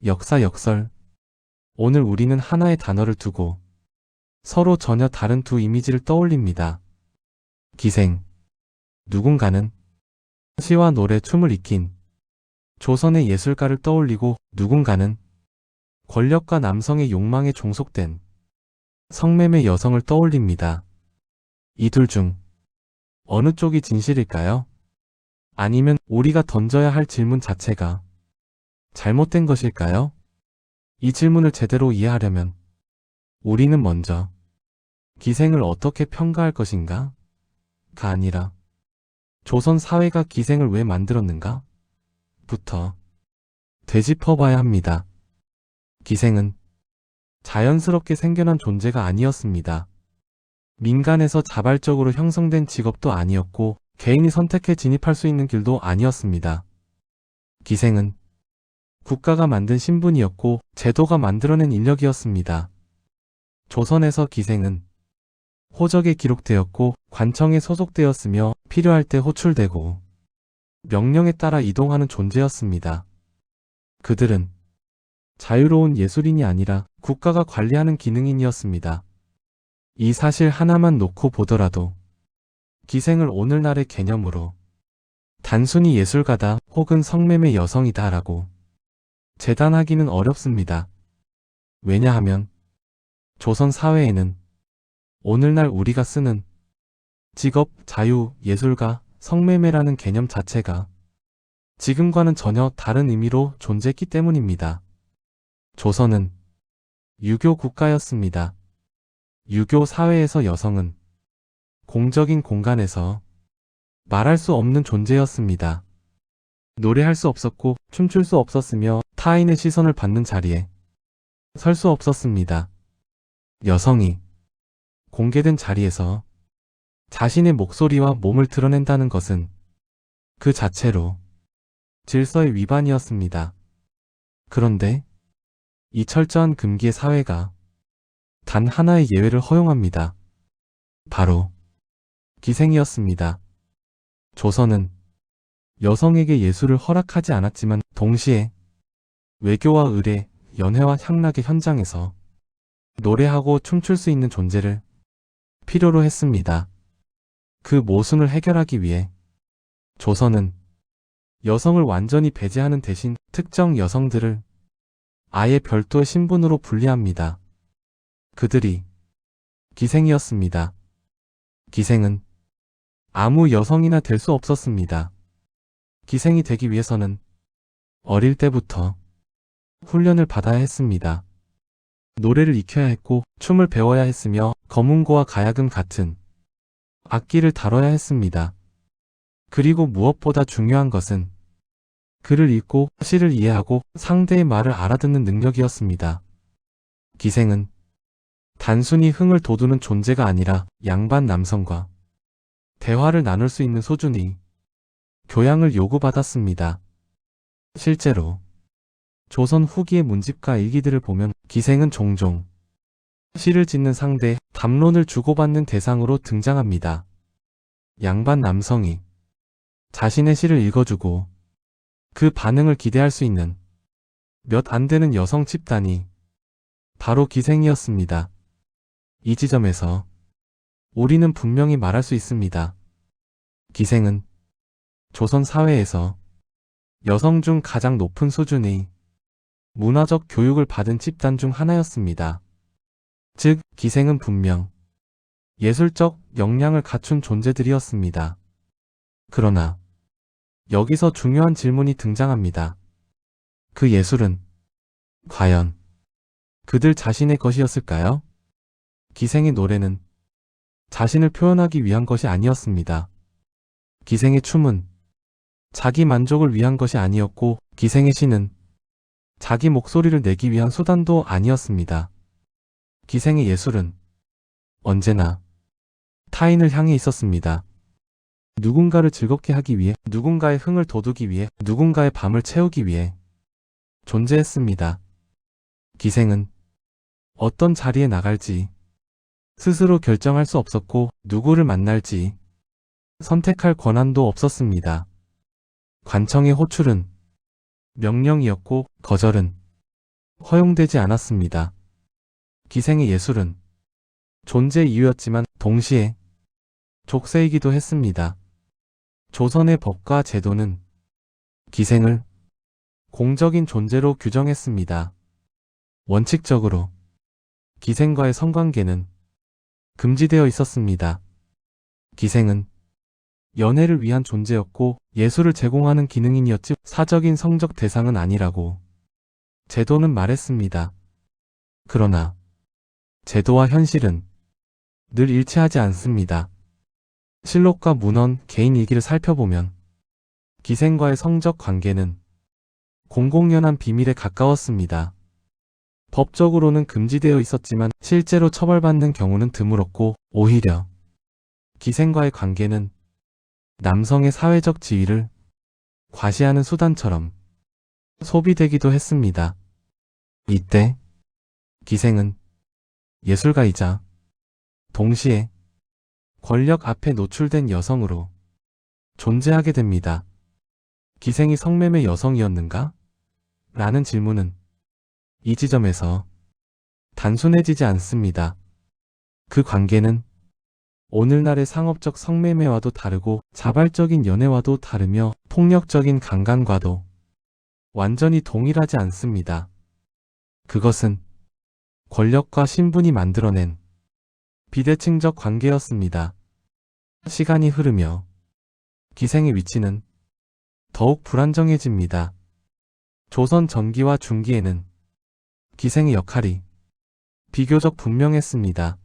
역사 역설. 오늘 우리는 하나의 단어를 두고 서로 전혀 다른 두 이미지를 떠올립니다. 기생. 누군가는 시와 노래, 춤을 익힌 조선의 예술가를 떠올리고, 누군가는 권력과 남성의 욕망에 종속된 성매매 여성을 떠올립니다. 이 둘 중 어느 쪽이 진실일까요? 아니면 우리가 던져야 할 질문 자체가 잘못된 것일까요? 이 질문을 제대로 이해하려면 우리는 먼저 기생을 어떻게 평가할 것인가? 가 아니라 조선 사회가 기생을 왜 만들었는가? 부터 되짚어봐야 합니다. 기생은 자연스럽게 생겨난 존재가 아니었습니다. 민간에서 자발적으로 형성된 직업도 아니었고, 개인이 선택해 진입할 수 있는 길도 아니었습니다. 기생은 국가가 만든 신분이었고, 제도가 만들어낸 인력이었습니다. 조선에서 기생은 호적에 기록되었고, 관청에 소속되었으며, 필요할 때 호출되고, 명령에 따라 이동하는 존재였습니다. 그들은 자유로운 예술인이 아니라 국가가 관리하는 기능인이었습니다. 이 사실 하나만 놓고 보더라도 기생을 오늘날의 개념으로 단순히 예술가다 혹은 성매매 여성이다 라고 재단하기는 어렵습니다. 왜냐하면 조선 사회에는 오늘날 우리가 쓰는 직업, 자유, 예술가, 성매매라는 개념 자체가 지금과는 전혀 다른 의미로 존재했기 때문입니다. 조선은 유교 국가였습니다. 유교 사회에서 여성은 공적인 공간에서 말할 수 없는 존재였습니다. 노래할 수 없었고, 춤출 수 없었으며, 타인의 시선을 받는 자리에 설 수 없었습니다. 여성이 공개된 자리에서 자신의 목소리와 몸을 드러낸다는 것은 그 자체로 질서의 위반이었습니다. 그런데 이 철저한 금기의 사회가 단 하나의 예외를 허용합니다. 바로 기생이었습니다. 조선은 여성에게 예술을 허락하지 않았지만 동시에 외교와 의례, 연회와 향락의 현장에서 노래하고 춤출 수 있는 존재를 필요로 했습니다. 그 모순을 해결하기 위해 조선은 여성을 완전히 배제하는 대신 특정 여성들을 아예 별도의 신분으로 분리합니다. 그들이 기생이었습니다. 기생은 아무 여성이나 될 수 없었습니다. 기생이 되기 위해서는 어릴 때부터 훈련을 받아야 했습니다. 노래를 익혀야 했고, 춤을 배워야 했으며, 거문고와 가야금 같은 악기를 다뤄야 했습니다. 그리고 무엇보다 중요한 것은 글을 읽고 시를 이해하고 상대의 말을 알아듣는 능력이었습니다. 기생은 단순히 흥을 돋우는 존재가 아니라 양반 남성과 대화를 나눌 수 있는 소중히 교양을 요구받았습니다. 실제로 조선 후기의 문집과 일기들을 보면 기생은 종종 시를 짓는 상대, 담론을 주고받는 대상으로 등장합니다. 양반 남성이 자신의 시를 읽어주고 그 반응을 기대할 수 있는 몇 안 되는 여성 집단이 바로 기생이었습니다. 이 지점에서 우리는 분명히 말할 수 있습니다. 기생은 조선 사회에서 여성 중 가장 높은 수준의 문화적 교육을 받은 집단 중 하나였습니다. 즉, 기생은 분명 예술적 역량을 갖춘 존재들이었습니다. 그러나 여기서 중요한 질문이 등장합니다. 그 예술은 과연 그들 자신의 것이었을까요? 기생의 노래는 자신을 표현하기 위한 것이 아니었습니다. 기생의 춤은 자기 만족을 위한 것이 아니었고, 기생의 시는 자기 목소리를 내기 위한 수단도 아니었습니다. 기생의 예술은 언제나 타인을 향해 있었습니다. 누군가를 즐겁게 하기 위해, 누군가의 흥을 돋우기 위해, 누군가의 밤을 채우기 위해 존재했습니다. 기생은 어떤 자리에 나갈지 스스로 결정할 수 없었고, 누구를 만날지 선택할 권한도 없었습니다. 관청의 호출은 명령이었고, 거절은 허용되지 않았습니다. 기생의 예술은 존재 이유였지만 동시에 족쇄이기도 했습니다. 조선의 법과 제도는 기생을 공적인 존재로 규정했습니다. 원칙적으로 기생과의 성관계는 금지되어 있었습니다. 기생은 연애를 위한 존재였고 예술을 제공하는 기능인이었지 사적인 성적 대상은 아니라고 제도는 말했습니다. 그러나 제도와 현실은 늘 일치하지 않습니다. 실록과 문헌, 개인 일기를 살펴보면 기생과의 성적 관계는 공공연한 비밀에 가까웠습니다. 법적으로는 금지되어 있었지만 실제로 처벌받는 경우는 드물었고 오히려 기생과의 관계는 남성의 사회적 지위를 과시하는 수단처럼 소비되기도 했습니다. 이때 기생은 예술가이자 동시에 권력 앞에 노출된 여성으로 존재하게 됩니다. 기생이 성매매 여성이었는가? 라는 질문은 이 지점에서 단순해지지 않습니다. 그 관계는 오늘날의 상업적 성매매와도 다르고 자발적인 연애와도 다르며 폭력적인 강간과도 완전히 동일하지 않습니다. 그것은 권력과 신분이 만들어낸 비대칭적 관계였습니다. 시간이 흐르며 기생의 위치는 더욱 불안정해집니다. 조선 전기와 중기에는 기생의 역할이 비교적 분명했습니다.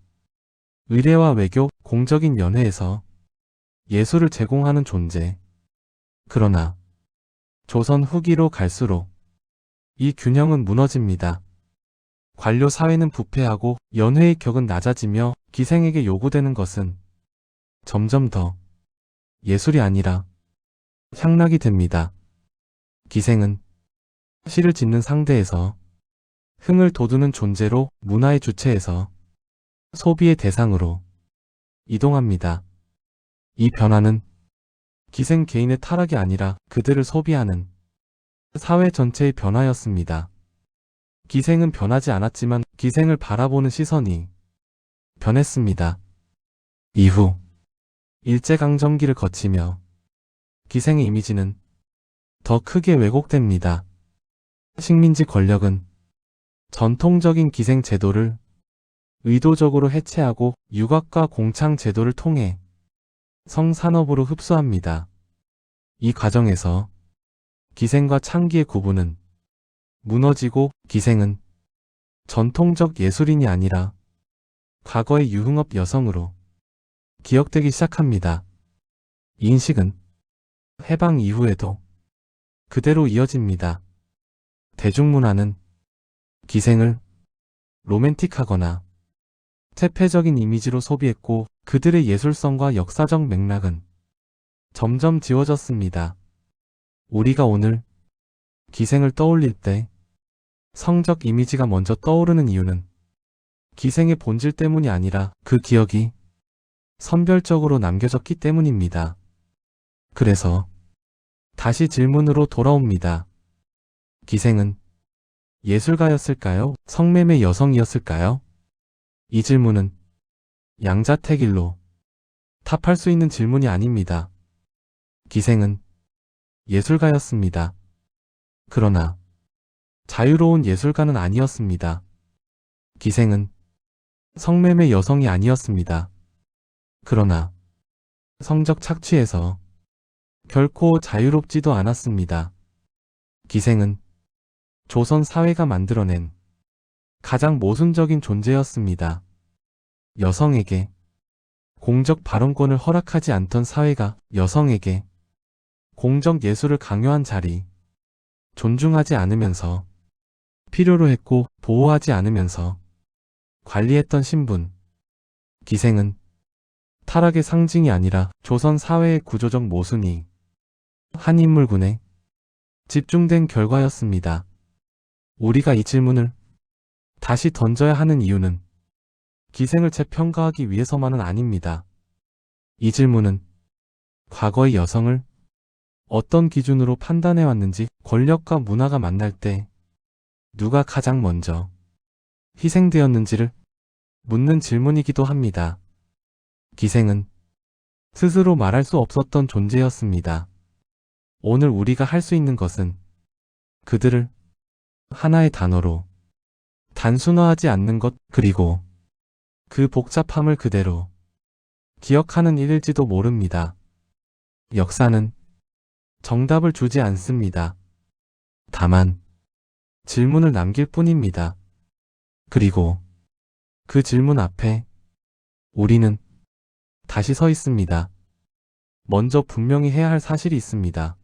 의례와 외교, 공적인 연회에서 예술을 제공하는 존재. 그러나 조선 후기로 갈수록 이 균형은 무너집니다. 관료 사회는 부패하고 연회의 격은 낮아지며 기생에게 요구되는 것은 점점 더 예술이 아니라 향락이 됩니다. 기생은 시를 짓는 상대에서 흥을 돋우는 존재로 문화의 주체에서 소비의 대상으로 이동합니다. 이 변화는 기생 개인의 타락이 아니라 그들을 소비하는 사회 전체의 변화였습니다. 기생은 변하지 않았지만 기생을 바라보는 시선이 변했습니다. 이후 일제강점기를 거치며 기생의 이미지는 더 크게 왜곡됩니다. 식민지 권력은 전통적인 기생 제도를 의도적으로 해체하고 유곽과 공창 제도를 통해 성산업으로 흡수합니다. 이 과정에서 기생과 창기의 구분은 무너지고 기생은 전통적 예술인이 아니라 과거의 유흥업 여성으로 기억되기 시작합니다. 이 인식은 해방 이후에도 그대로 이어집니다. 대중문화는 기생을 로맨틱하거나 퇴폐적인 이미지로 소비했고 그들의 예술성과 역사적 맥락은 점점 지워졌습니다. 우리가 오늘 기생을 떠올릴 때 성적 이미지가 먼저 떠오르는 이유는 기생의 본질 때문이 아니라 그 기억이 선별적으로 남겨졌기 때문입니다. 그래서 다시 질문으로 돌아옵니다. 기생은 예술가였을까요? 성매매 여성이었을까요? 이 질문은 양자택일로 답할 수 있는 질문이 아닙니다. 기생은 예술가였습니다. 그러나 자유로운 예술가는 아니었습니다. 기생은 성매매 여성이 아니었습니다. 그러나 성적 착취에서 결코 자유롭지도 않았습니다. 기생은 조선 사회가 만들어낸 가장 모순적인 존재였습니다. 여성에게 공적 발언권을 허락하지 않던 사회가 여성에게 공적 예술을 강요한 자리, 존중하지 않으면서 필요로 했고 보호하지 않으면서 관리했던 신분, 기생은 타락의 상징이 아니라 조선 사회의 구조적 모순이 한 인물군에 집중된 결과였습니다. 우리가 이 질문을 다시 던져야 하는 이유는 기생을 재평가하기 위해서만은 아닙니다. 이 질문은 과거의 여성을 어떤 기준으로 판단해왔는지 권력과 문화가 만날 때 누가 가장 먼저 희생되었는지를 묻는 질문이기도 합니다. 기생은 스스로 말할 수 없었던 존재였습니다. 오늘 우리가 할 수 있는 것은 그들을 하나의 단어로 단순화하지 않는 것, 그리고 그 복잡함을 그대로 기억하는 일일지도 모릅니다. 역사는 정답을 주지 않습니다. 다만 질문을 남길 뿐입니다. 그리고 그 질문 앞에 우리는 다시 서 있습니다. 먼저 분명히 해야 할 사실이 있습니다.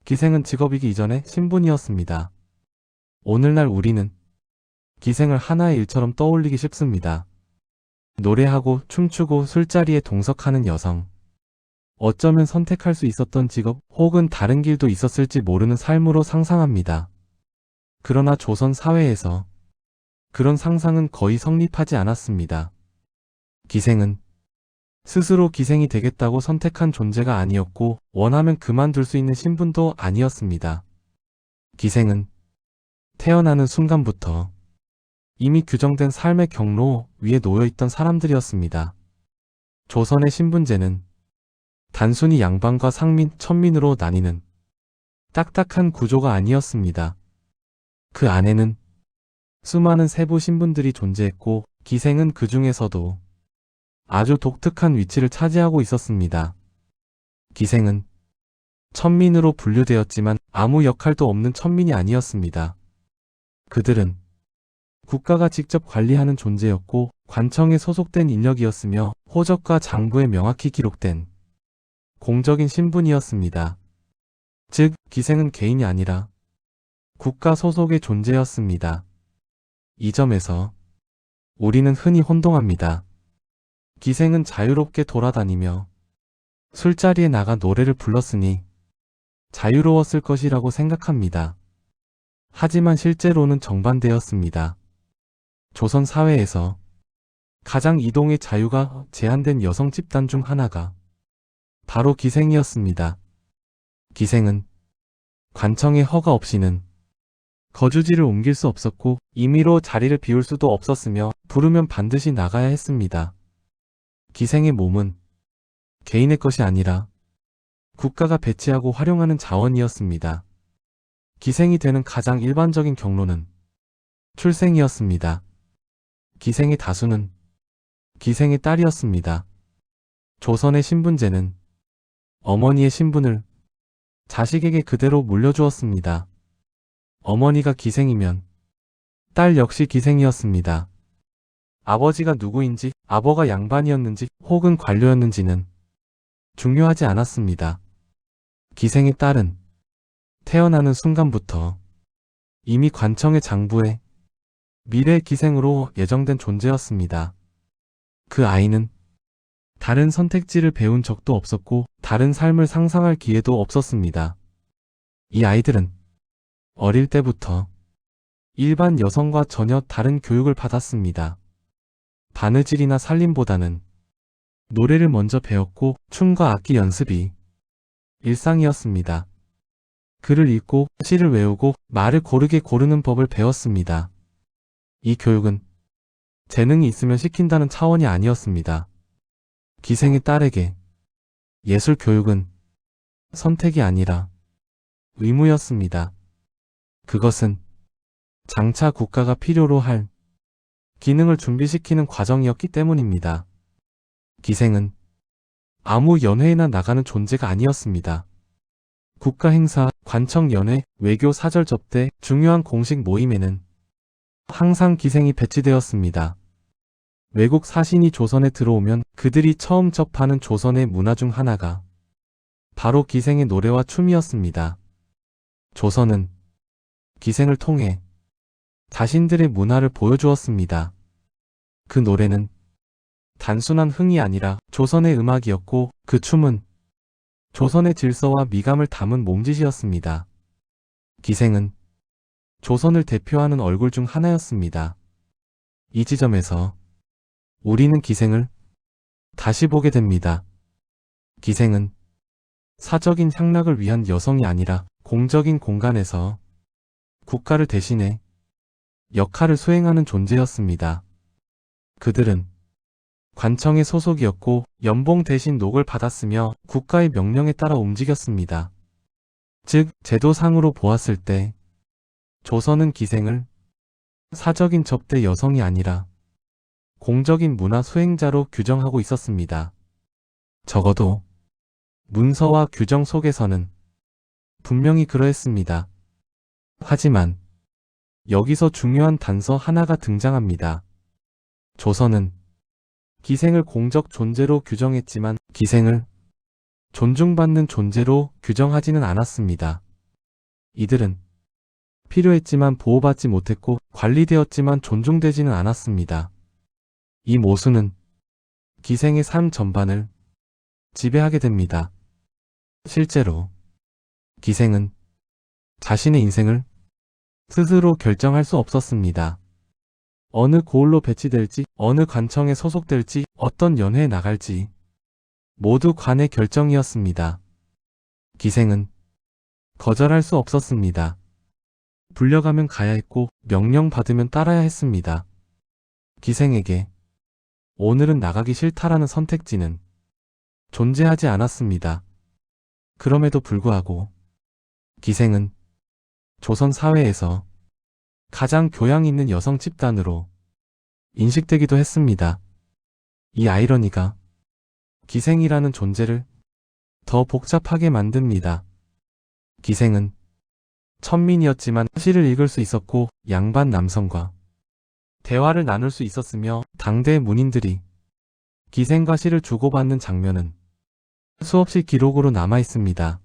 기생은 직업이기 이전에 신분이었습니다. 오늘날 우리는 기생을 하나의 일처럼 떠올리기 쉽습니다. 노래하고 춤추고 술자리에 동석하는 여성. 어쩌면 선택할 수 있었던 직업 혹은 다른 길도 있었을지 모르는 삶으로 상상합니다. 그러나 조선 사회에서 그런 상상은 거의 성립하지 않았습니다. 기생은 스스로 기생이 되겠다고 선택한 존재가 아니었고 원하면 그만둘 수 있는 신분도 아니었습니다. 기생은 태어나는 순간부터 이미 규정된 삶의 경로 위에 놓여있던 사람들이었습니다. 조선의 신분제는 단순히 양반과 상민, 천민으로 나뉘는 딱딱한 구조가 아니었습니다. 그 안에는 수많은 세부 신분들이 존재했고 기생은 그 중에서도 아주 독특한 위치를 차지하고 있었습니다. 기생은 천민으로 분류되었지만 아무 역할도 없는 천민이 아니었습니다. 그들은 국가가 직접 관리하는 존재였고 관청에 소속된 인력이었으며 호적과 장부에 명확히 기록된 공적인 신분이었습니다. 즉, 기생은 개인이 아니라 국가 소속의 존재였습니다. 이 점에서 우리는 흔히 혼동합니다. 기생은 자유롭게 돌아다니며 술자리에 나가 노래를 불렀으니 자유로웠을 것이라고 생각합니다. 하지만 실제로는 정반대였습니다. 조선 사회에서 가장 이동의 자유가 제한된 여성 집단 중 하나가 바로 기생이었습니다. 기생은 관청의 허가 없이는 거주지를 옮길 수 없었고 임의로 자리를 비울 수도 없었으며 부르면 반드시 나가야 했습니다. 기생의 몸은 개인의 것이 아니라 국가가 배치하고 활용하는 자원이었습니다. 기생이 되는 가장 일반적인 경로는 출생이었습니다. 기생의 다수는 기생의 딸이었습니다. 조선의 신분제는 어머니의 신분을 자식에게 그대로 물려주었습니다. 어머니가 기생이면 딸 역시 기생이었습니다. 아버지가 누구인지, 아버가 양반이었는지 혹은 관료였는지는 중요하지 않았습니다. 기생의 딸은 태어나는 순간부터 이미 관청의 장부에 미래의 기생으로 예정된 존재였습니다. 그 아이는 다른 선택지를 배운 적도 없었고 다른 삶을 상상할 기회도 없었습니다. 이 아이들은 어릴 때부터 일반 여성과 전혀 다른 교육을 받았습니다. 바느질이나 살림보다는 노래를 먼저 배웠고 춤과 악기 연습이 일상이었습니다. 글을 읽고 시를 외우고 말을 고르게 고르는 법을 배웠습니다. 이 교육은 재능이 있으면 시킨다는 차원이 아니었습니다. 기생의 딸에게 예술 교육은 선택이 아니라 의무였습니다. 그것은 장차 국가가 필요로 할 기능을 준비시키는 과정이었기 때문입니다. 기생은 아무 연회에나 나가는 존재가 아니었습니다. 국가 행사, 관청 연회, 외교 사절 접대, 중요한 공식 모임에는 항상 기생이 배치되었습니다. 외국 사신이 조선에 들어오면 그들이 처음 접하는 조선의 문화 중 하나가 바로 기생의 노래와 춤이었습니다. 조선은 기생을 통해 자신들의 문화를 보여주었습니다. 그 노래는 단순한 흥이 아니라 조선의 음악이었고 그 춤은 조선의 질서와 미감을 담은 몸짓이었습니다. 기생은 조선을 대표하는 얼굴 중 하나였습니다. 이 지점에서 우리는 기생을 다시 보게 됩니다. 기생은 사적인 향락을 위한 여성이 아니라 공적인 공간에서 국가를 대신해 역할을 수행하는 존재였습니다. 그들은 관청의 소속이었고 연봉 대신 녹을 받았으며 국가의 명령에 따라 움직였습니다. 즉, 제도상으로 보았을 때 조선은 기생을 사적인 접대 여성이 아니라 공적인 문화 수행자로 규정하고 있었습니다. 적어도 문서와 규정 속에서는 분명히 그러했습니다. 하지만 여기서 중요한 단서 하나가 등장합니다. 조선은 기생을 공적 존재로 규정했지만 기생을 존중받는 존재로 규정하지는 않았습니다. 이들은 필요했지만 보호받지 못했고 관리되었지만 존중되지는 않았습니다. 이 모순은 기생의 삶 전반을 지배하게 됩니다. 실제로 기생은 자신의 인생을 스스로 결정할 수 없었습니다. 어느 고을로 배치될지, 어느 관청에 소속될지, 어떤 연회에 나갈지 모두 관의 결정이었습니다. 기생은 거절할 수 없었습니다. 불려가면 가야 했고 명령 받으면 따라야 했습니다. 기생에게 오늘은 나가기 싫다라는 선택지는 존재하지 않았습니다. 그럼에도 불구하고 기생은 조선 사회에서 가장 교양 있는 여성 집단으로 인식되기도 했습니다. 이 아이러니가 기생이라는 존재를 더 복잡하게 만듭니다. 기생은 천민이었지만 시를 읽을 수 있었고 양반 남성과 대화를 나눌 수 있었으며 당대 문인들이 기생과 시를 주고받는 장면은 수없이 기록으로 남아 있습니다.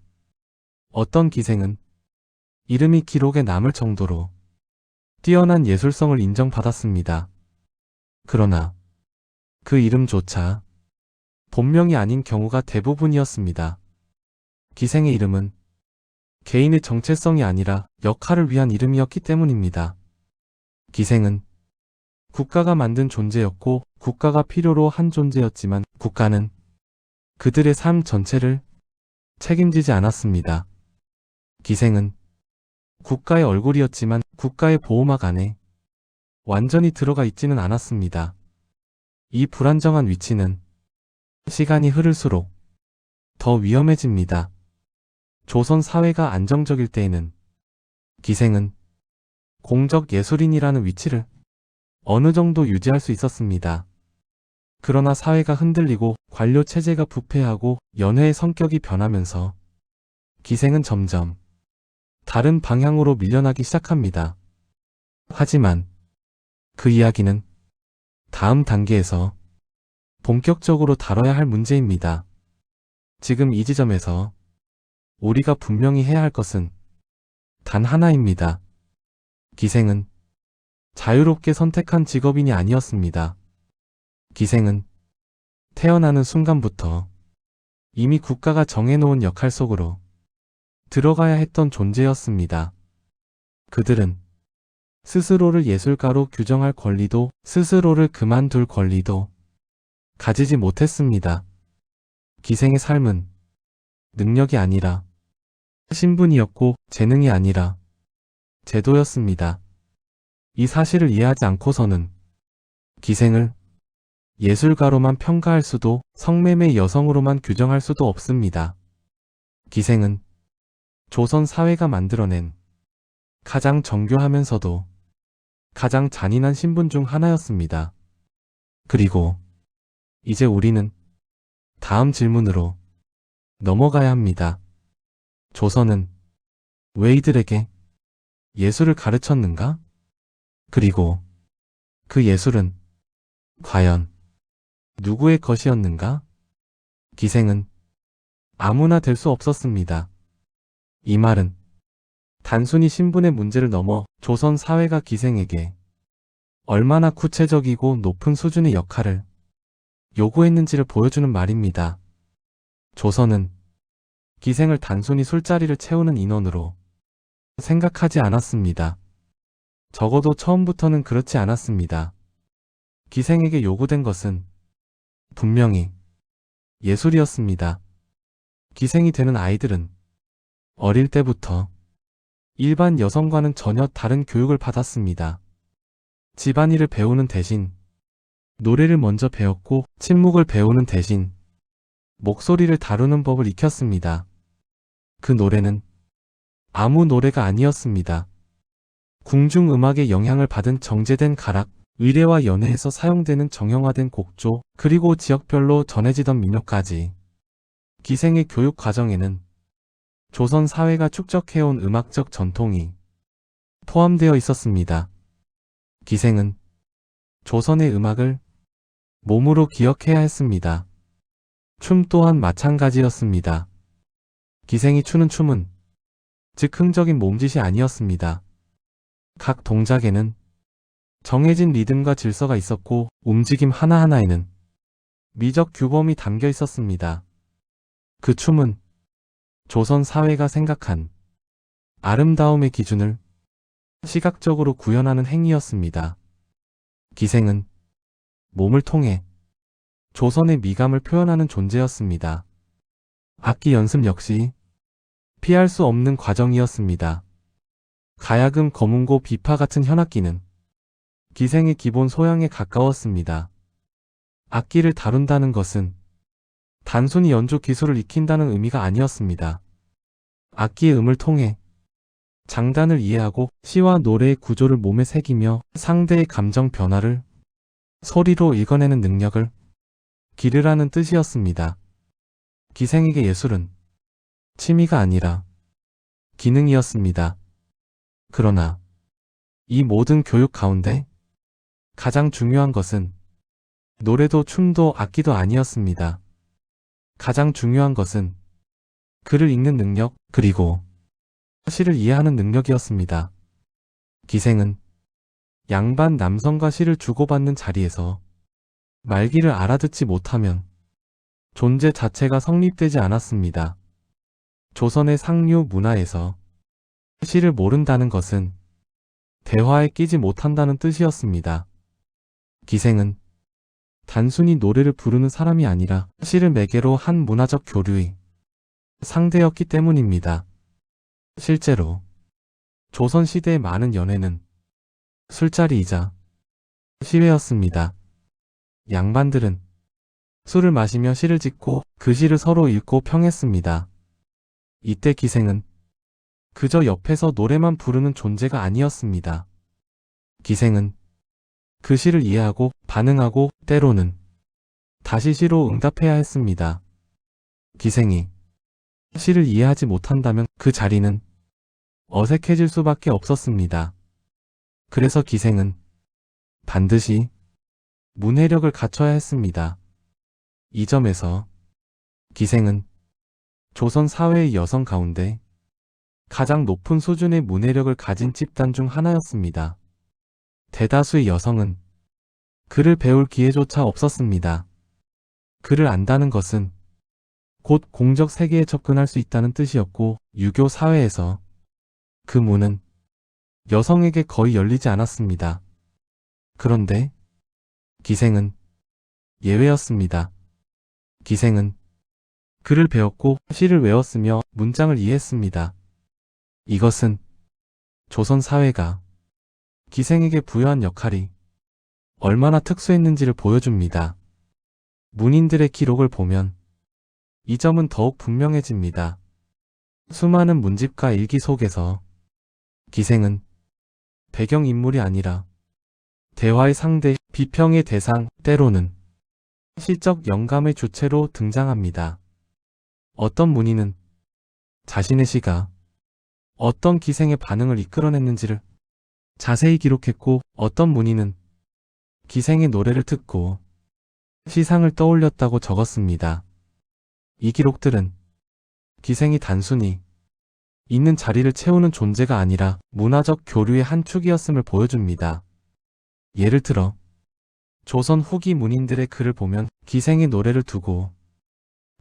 어떤 기생은 이름이 기록에 남을 정도로 뛰어난 예술성을 인정받았습니다. 그러나 그 이름조차 본명이 아닌 경우가 대부분이었습니다. 기생의 이름은 개인의 정체성이 아니라 역할을 위한 이름이었기 때문입니다. 기생은 국가가 만든 존재였고 국가가 필요로 한 존재였지만 국가는 그들의 삶 전체를 책임지지 않았습니다. 기생은 국가의 얼굴이었지만 국가의 보호막 안에 완전히 들어가 있지는 않았습니다. 이 불안정한 위치는 시간이 흐를수록 더 위험해집니다. 조선 사회가 안정적일 때에는 기생은 공적 예술인이라는 위치를 어느 정도 유지할 수 있었습니다. 그러나 사회가 흔들리고 관료 체제가 부패하고 연회의 성격이 변하면서 기생은 점점 다른 방향으로 밀려나기 시작합니다. 하지만 그 이야기는 다음 단계에서 본격적으로 다뤄야 할 문제입니다. 지금 이 지점에서 우리가 분명히 해야 할 것은 단 하나입니다. 기생은 자유롭게 선택한 직업인이 아니었습니다. 기생은 태어나는 순간부터 이미 국가가 정해놓은 역할 속으로 들어가야 했던 존재였습니다. 그들은 스스로를 예술가로 규정할 권리도 스스로를 그만둘 권리도 가지지 못했습니다. 기생의 삶은 능력이 아니라 신분이었고 재능이 아니라 제도였습니다. 이 사실을 이해하지 않고서는 기생을 예술가로만 평가할 수도 성매매 여성으로만 규정할 수도 없습니다. 기생은 조선 사회가 만들어낸 가장 정교하면서도 가장 잔인한 신분 중 하나였습니다. 그리고 이제 우리는 다음 질문으로 넘어가야 합니다. 조선은 왜 이들에게 예술을 가르쳤는가? 그리고 그 예술은 과연 누구의 것이었는가? 기생은 아무나 될 수 없었습니다. 이 말은 단순히 신분의 문제를 넘어 조선 사회가 기생에게 얼마나 구체적이고 높은 수준의 역할을 요구했는지를 보여주는 말입니다. 조선은 기생을 단순히 술자리를 채우는 인원으로 생각하지 않았습니다. 적어도 처음부터는 그렇지 않았습니다. 기생에게 요구된 것은 분명히 예술이었습니다. 기생이 되는 아이들은 어릴 때부터 일반 여성과는 전혀 다른 교육을 받았습니다. 집안일을 배우는 대신 노래를 먼저 배웠고 침묵을 배우는 대신 목소리를 다루는 법을 익혔습니다. 그 노래는 아무 노래가 아니었습니다. 궁중음악의 영향을 받은 정제된 가락, 의례와 연애에서 사용되는 정형화된 곡조, 그리고 지역별로 전해지던 민요까지. 기생의 교육 과정에는 조선 사회가 축적해온 음악적 전통이 포함되어 있었습니다. 기생은 조선의 음악을 몸으로 기억해야 했습니다. 춤 또한 마찬가지였습니다. 기생이 추는 춤은 즉흥적인 몸짓이 아니었습니다. 각 동작에는 정해진 리듬과 질서가 있었고 움직임 하나하나에는 미적 규범이 담겨 있었습니다. 그 춤은 조선 사회가 생각한 아름다움의 기준을 시각적으로 구현하는 행위였습니다. 기생은 몸을 통해 조선의 미감을 표현하는 존재였습니다. 악기 연습 역시 피할 수 없는 과정이었습니다. 가야금, 거문고, 비파 같은 현악기는 기생의 기본 소양에 가까웠습니다. 악기를 다룬다는 것은 단순히 연주 기술을 익힌다는 의미가 아니었습니다. 악기의 음을 통해 장단을 이해하고 시와 노래의 구조를 몸에 새기며 상대의 감정 변화를 소리로 읽어내는 능력을 기르라는 뜻이었습니다. 기생에게 예술은 취미가 아니라 기능이었습니다. 그러나 이 모든 교육 가운데 가장 중요한 것은 노래도 춤도 악기도 아니었습니다. 가장 중요한 것은 글을 읽는 능력, 그리고 시를 이해하는 능력이었습니다. 기생은 양반 남성과 시를 주고받는 자리에서 말귀를 알아듣지 못하면 존재 자체가 성립되지 않았습니다. 조선의 상류 문화에서 시를 모른다는 것은 대화에 끼지 못한다는 뜻이었습니다. 기생은 단순히 노래를 부르는 사람이 아니라 시를 매개로 한 문화적 교류의 상대였기 때문입니다. 실제로 조선시대의 많은 연회는 술자리이자 시회였습니다. 양반들은 술을 마시며 시를 짓고 그 시를 서로 읽고 평했습니다. 이때 기생은 그저 옆에서 노래만 부르는 존재가 아니었습니다. 기생은 그 시를 이해하고 반응하고 때로는 다시 시로 응답해야 했습니다. 기생이 시를 이해하지 못한다면 그 자리는 어색해질 수밖에 없었습니다. 그래서 기생은 반드시 문해력을 갖춰야 했습니다. 이 점에서 기생은 조선 사회의 여성 가운데 가장 높은 수준의 문해력을 가진 집단 중 하나였습니다. 대다수의 여성은 글을 배울 기회조차 없었습니다. 글을 안다는 것은 곧 공적 세계에 접근할 수 있다는 뜻이었고 유교 사회에서 그 문은 여성에게 거의 열리지 않았습니다. 그런데 기생은 예외였습니다. 기생은 글을 배웠고 시를 외웠으며 문장을 이해했습니다. 이것은 조선 사회가 기생에게 부여한 역할이 얼마나 특수했는지를 보여줍니다. 문인들의 기록을 보면 이 점은 더욱 분명해집니다. 수많은 문집과 일기 속에서 기생은 배경인물이 아니라 대화의 상대, 비평의 대상, 때로는 시적 영감의 주체로 등장합니다. 어떤 문인은 자신의 시가 어떤 기생의 반응을 이끌어냈는지를 자세히 기록했고 어떤 문인은 기생의 노래를 듣고 시상을 떠올렸다고 적었습니다. 이 기록들은 기생이 단순히 있는 자리를 채우는 존재가 아니라 문화적 교류의 한 축이었음을 보여줍니다. 예를 들어 조선 후기 문인들의 글을 보면 기생의 노래를 두고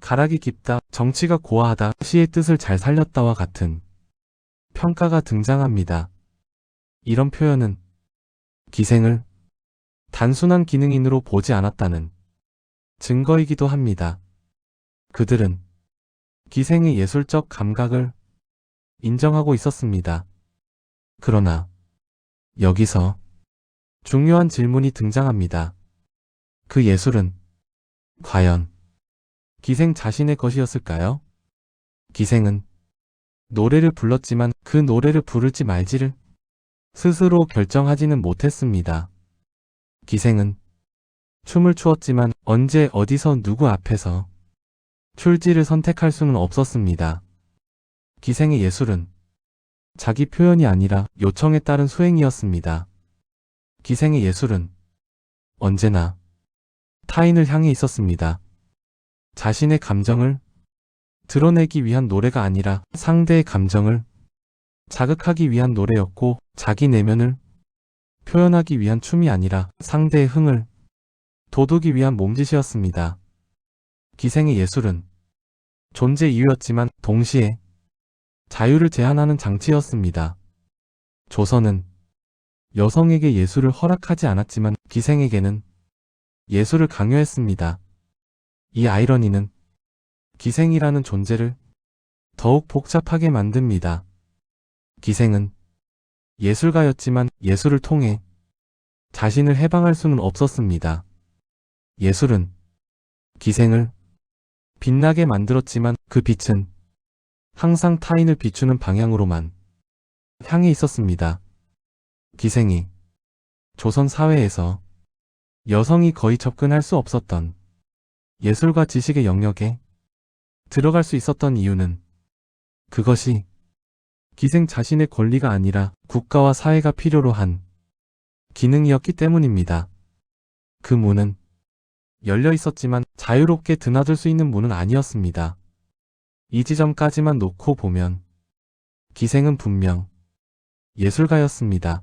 가락이 깊다, 정치가 고와하다, 시의 뜻을 잘 살렸다와 같은 평가가 등장합니다. 이런 표현은 기생을 단순한 기능인으로 보지 않았다는 증거이기도 합니다. 그들은 기생의 예술적 감각을 인정하고 있었습니다. 그러나 여기서 중요한 질문이 등장합니다. 그 예술은 과연 기생 자신의 것이었을까요? 기생은 노래를 불렀지만 그 노래를 부를지 말지를 스스로 결정하지는 못했습니다. 기생은 춤을 추었지만 언제 어디서 누구 앞에서 출지를 선택할 수는 없었습니다. 기생의 예술은 자기 표현이 아니라 요청에 따른 수행이었습니다. 기생의 예술은 언제나 타인을 향해 있었습니다. 자신의 감정을 드러내기 위한 노래가 아니라 상대의 감정을 자극하기 위한 노래였고, 자기 내면을 표현하기 위한 춤이 아니라 상대의 흥을 돋우기 위한 몸짓이었습니다. 기생의 예술은 존재 이유였지만 동시에 자유를 제한하는 장치였습니다. 조선은 여성에게 예술을 허락하지 않았지만 기생에게는 예술을 강요했습니다. 이 아이러니는 기생이라는 존재를 더욱 복잡하게 만듭니다. 기생은 예술가였지만 예술을 통해 자신을 해방할 수는 없었습니다. 예술은 기생을 빛나게 만들었지만 그 빛은 항상 타인을 비추는 방향으로만 향해 있었습니다. 기생이 조선 사회에서 여성이 거의 접근할 수 없었던 예술과 지식의 영역에 들어갈 수 있었던 이유는 그것이 기생 자신의 권리가 아니라 국가와 사회가 필요로 한 기능이었기 때문입니다. 그 문은 열려 있었지만 자유롭게 드나들 수 있는 문은 아니었습니다. 이 지점까지만 놓고 보면 기생은 분명 예술가였습니다.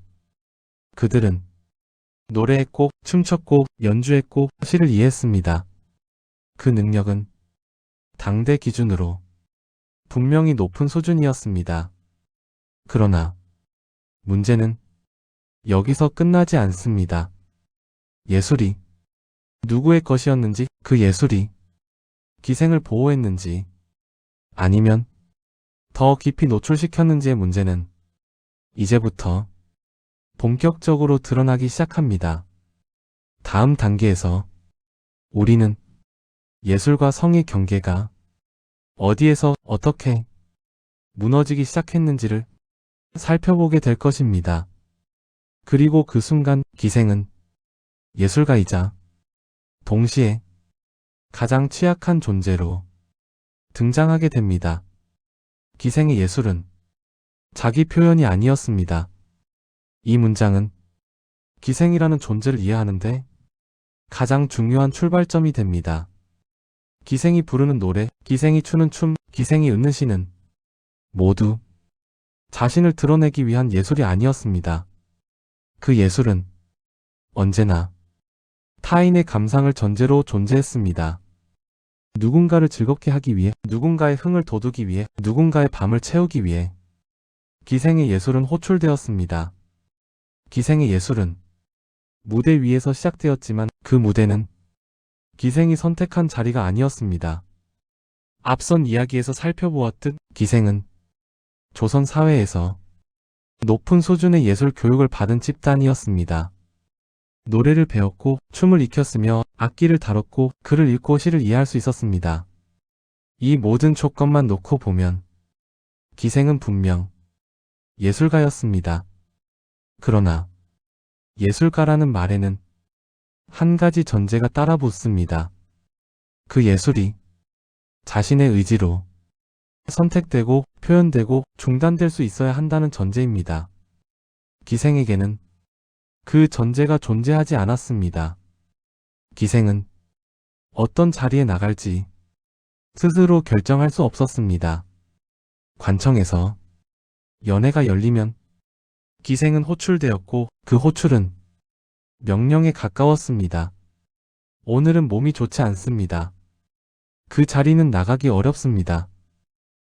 그들은 노래했고 춤췄고 연주했고 시를 이해했습니다. 그 능력은 당대 기준으로 분명히 높은 수준이었습니다. 그러나 문제는 여기서 끝나지 않습니다. 예술이 누구의 것이었는지, 그 예술이 기생을 보호했는지 아니면 더 깊이 노출시켰는지의 문제는 이제부터 본격적으로 드러나기 시작합니다. 다음 단계에서 우리는 예술과 성의 경계가 어디에서 어떻게 무너지기 시작했는지를 살펴보게 될 것입니다. 그리고 그 순간 기생은 예술가이자 동시에 가장 취약한 존재로 등장하게 됩니다. 기생의 예술은 자기 표현이 아니었습니다. 이 문장은 기생이라는 존재를 이해하는데 가장 중요한 출발점이 됩니다. 기생이 부르는 노래, 기생이 추는 춤, 기생이 읊는 시는 모두 자신을 드러내기 위한 예술이 아니었습니다. 그 예술은 언제나 타인의 감상을 전제로 존재했습니다. 누군가를 즐겁게 하기 위해, 누군가의 흥을 돋우기 위해, 누군가의 밤을 채우기 위해 기생의 예술은 호출되었습니다. 기생의 예술은 무대 위에서 시작되었지만 그 무대는 기생이 선택한 자리가 아니었습니다. 앞선 이야기에서 살펴보았듯 기생은 조선 사회에서 높은 수준의 예술 교육을 받은 집단이었습니다. 노래를 배웠고 춤을 익혔으며 악기를 다뤘고 글을 읽고 시를 이해할 수 있었습니다. 이 모든 조건만 놓고 보면 기생은 분명 예술가였습니다. 그러나 예술가라는 말에는 한 가지 전제가 따라 붙습니다. 그 예술이 자신의 의지로 선택되고 표현되고 중단될 수 있어야 한다는 전제입니다. 기생에게는 그 전제가 존재하지 않았습니다. 기생은 어떤 자리에 나갈지 스스로 결정할 수 없었습니다. 관청에서 연회가 열리면 기생은 호출되었고 그 호출은 명령에 가까웠습니다. 오늘은 몸이 좋지 않습니다. 그 자리는 나가기 어렵습니다.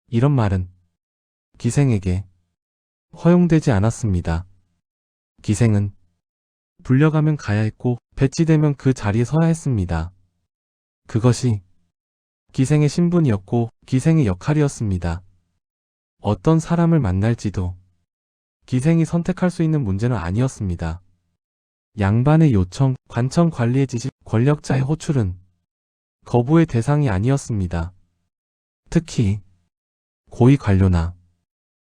이런 말은 기생에게 허용되지 않았습니다. 기생은 불려가면 가야 했고 배치되면 그 자리에 서야 했습니다. 그것이 기생의 신분이었고 기생의 역할이었습니다. 어떤 사람을 만날지도 기생이 선택할 수 있는 문제는 아니었습니다. 양반의 요청, 관청 관리의 지시, 권력자의 호출은 거부의 대상이 아니었습니다. 특히 고위 관료나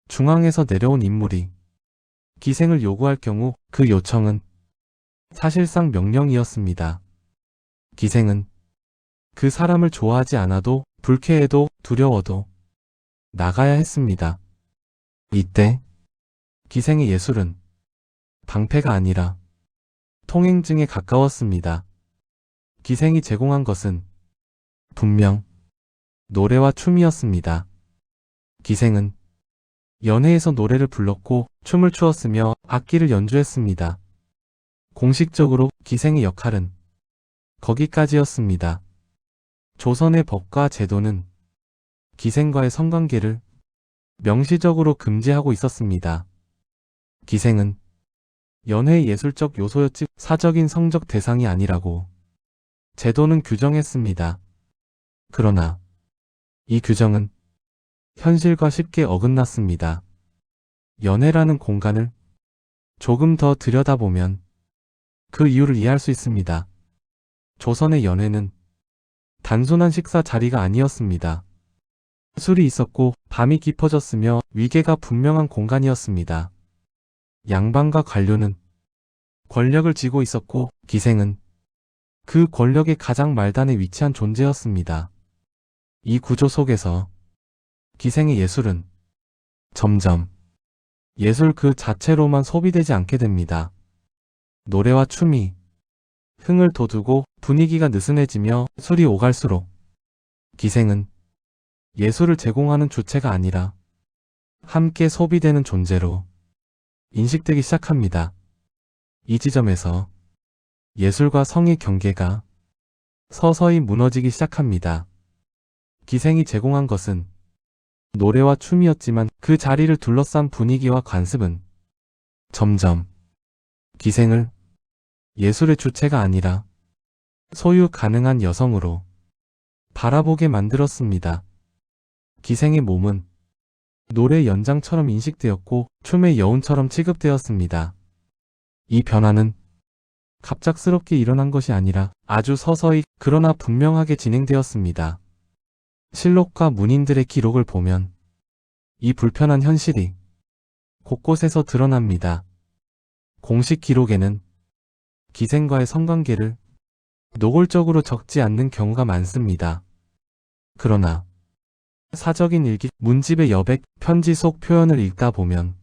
중앙에서 내려온 인물이 기생을 요구할 경우 그 요청은 사실상 명령이었습니다. 기생은 그 사람을 좋아하지 않아도 불쾌해도 두려워도 나가야 했습니다. 이때 기생의 예술은 방패가 아니라 통행증에 가까웠습니다. 기생이 제공한 것은 분명 노래와 춤이었습니다. 기생은 연회에서 노래를 불렀고 춤을 추었으며 악기를 연주했습니다. 공식적으로 기생의 역할은 거기까지였습니다. 조선의 법과 제도는 기생과의 성관계를 명시적으로 금지하고 있었습니다. 기생은 연회의 예술적 요소였지 사적인 성적 대상이 아니라고 제도는 규정했습니다. 그러나 이 규정은 현실과 쉽게 어긋났습니다. 연회라는 공간을 조금 더 들여다보면 그 이유를 이해할 수 있습니다. 조선의 연회는 단순한 식사 자리가 아니었습니다. 술이 있었고 밤이 깊어졌으며 위계가 분명한 공간이었습니다. 양반과 관료는 권력을 쥐고 있었고 기생은 그 권력의 가장 말단에 위치한 존재였습니다. 이 구조 속에서 기생의 예술은 점점 예술 그 자체로만 소비되지 않게 됩니다. 노래와 춤이 흥을 돋우고 분위기가 느슨해지며 술이 오갈수록 기생은 예술을 제공하는 주체가 아니라 함께 소비되는 존재로 인식되기 시작합니다. 이 지점에서 예술과 성의 경계가 서서히 무너지기 시작합니다. 기생이 제공한 것은 노래와 춤이었지만 그 자리를 둘러싼 분위기와 관습은 점점 기생을 예술의 주체가 아니라 소유 가능한 여성으로 바라보게 만들었습니다. 기생의 몸은 노래 연장처럼 인식되었고 춤의 여운처럼 취급되었습니다. 이 변화는 갑작스럽게 일어난 것이 아니라 아주 서서히 그러나 분명하게 진행되었습니다. 실록과 문인들의 기록을 보면 이 불편한 현실이 곳곳에서 드러납니다. 공식 기록에는 기생과의 성관계를 노골적으로 적지 않는 경우가 많습니다. 그러나 사적인 일기, 문집의 여백, 편지 속 표현을 읽다 보면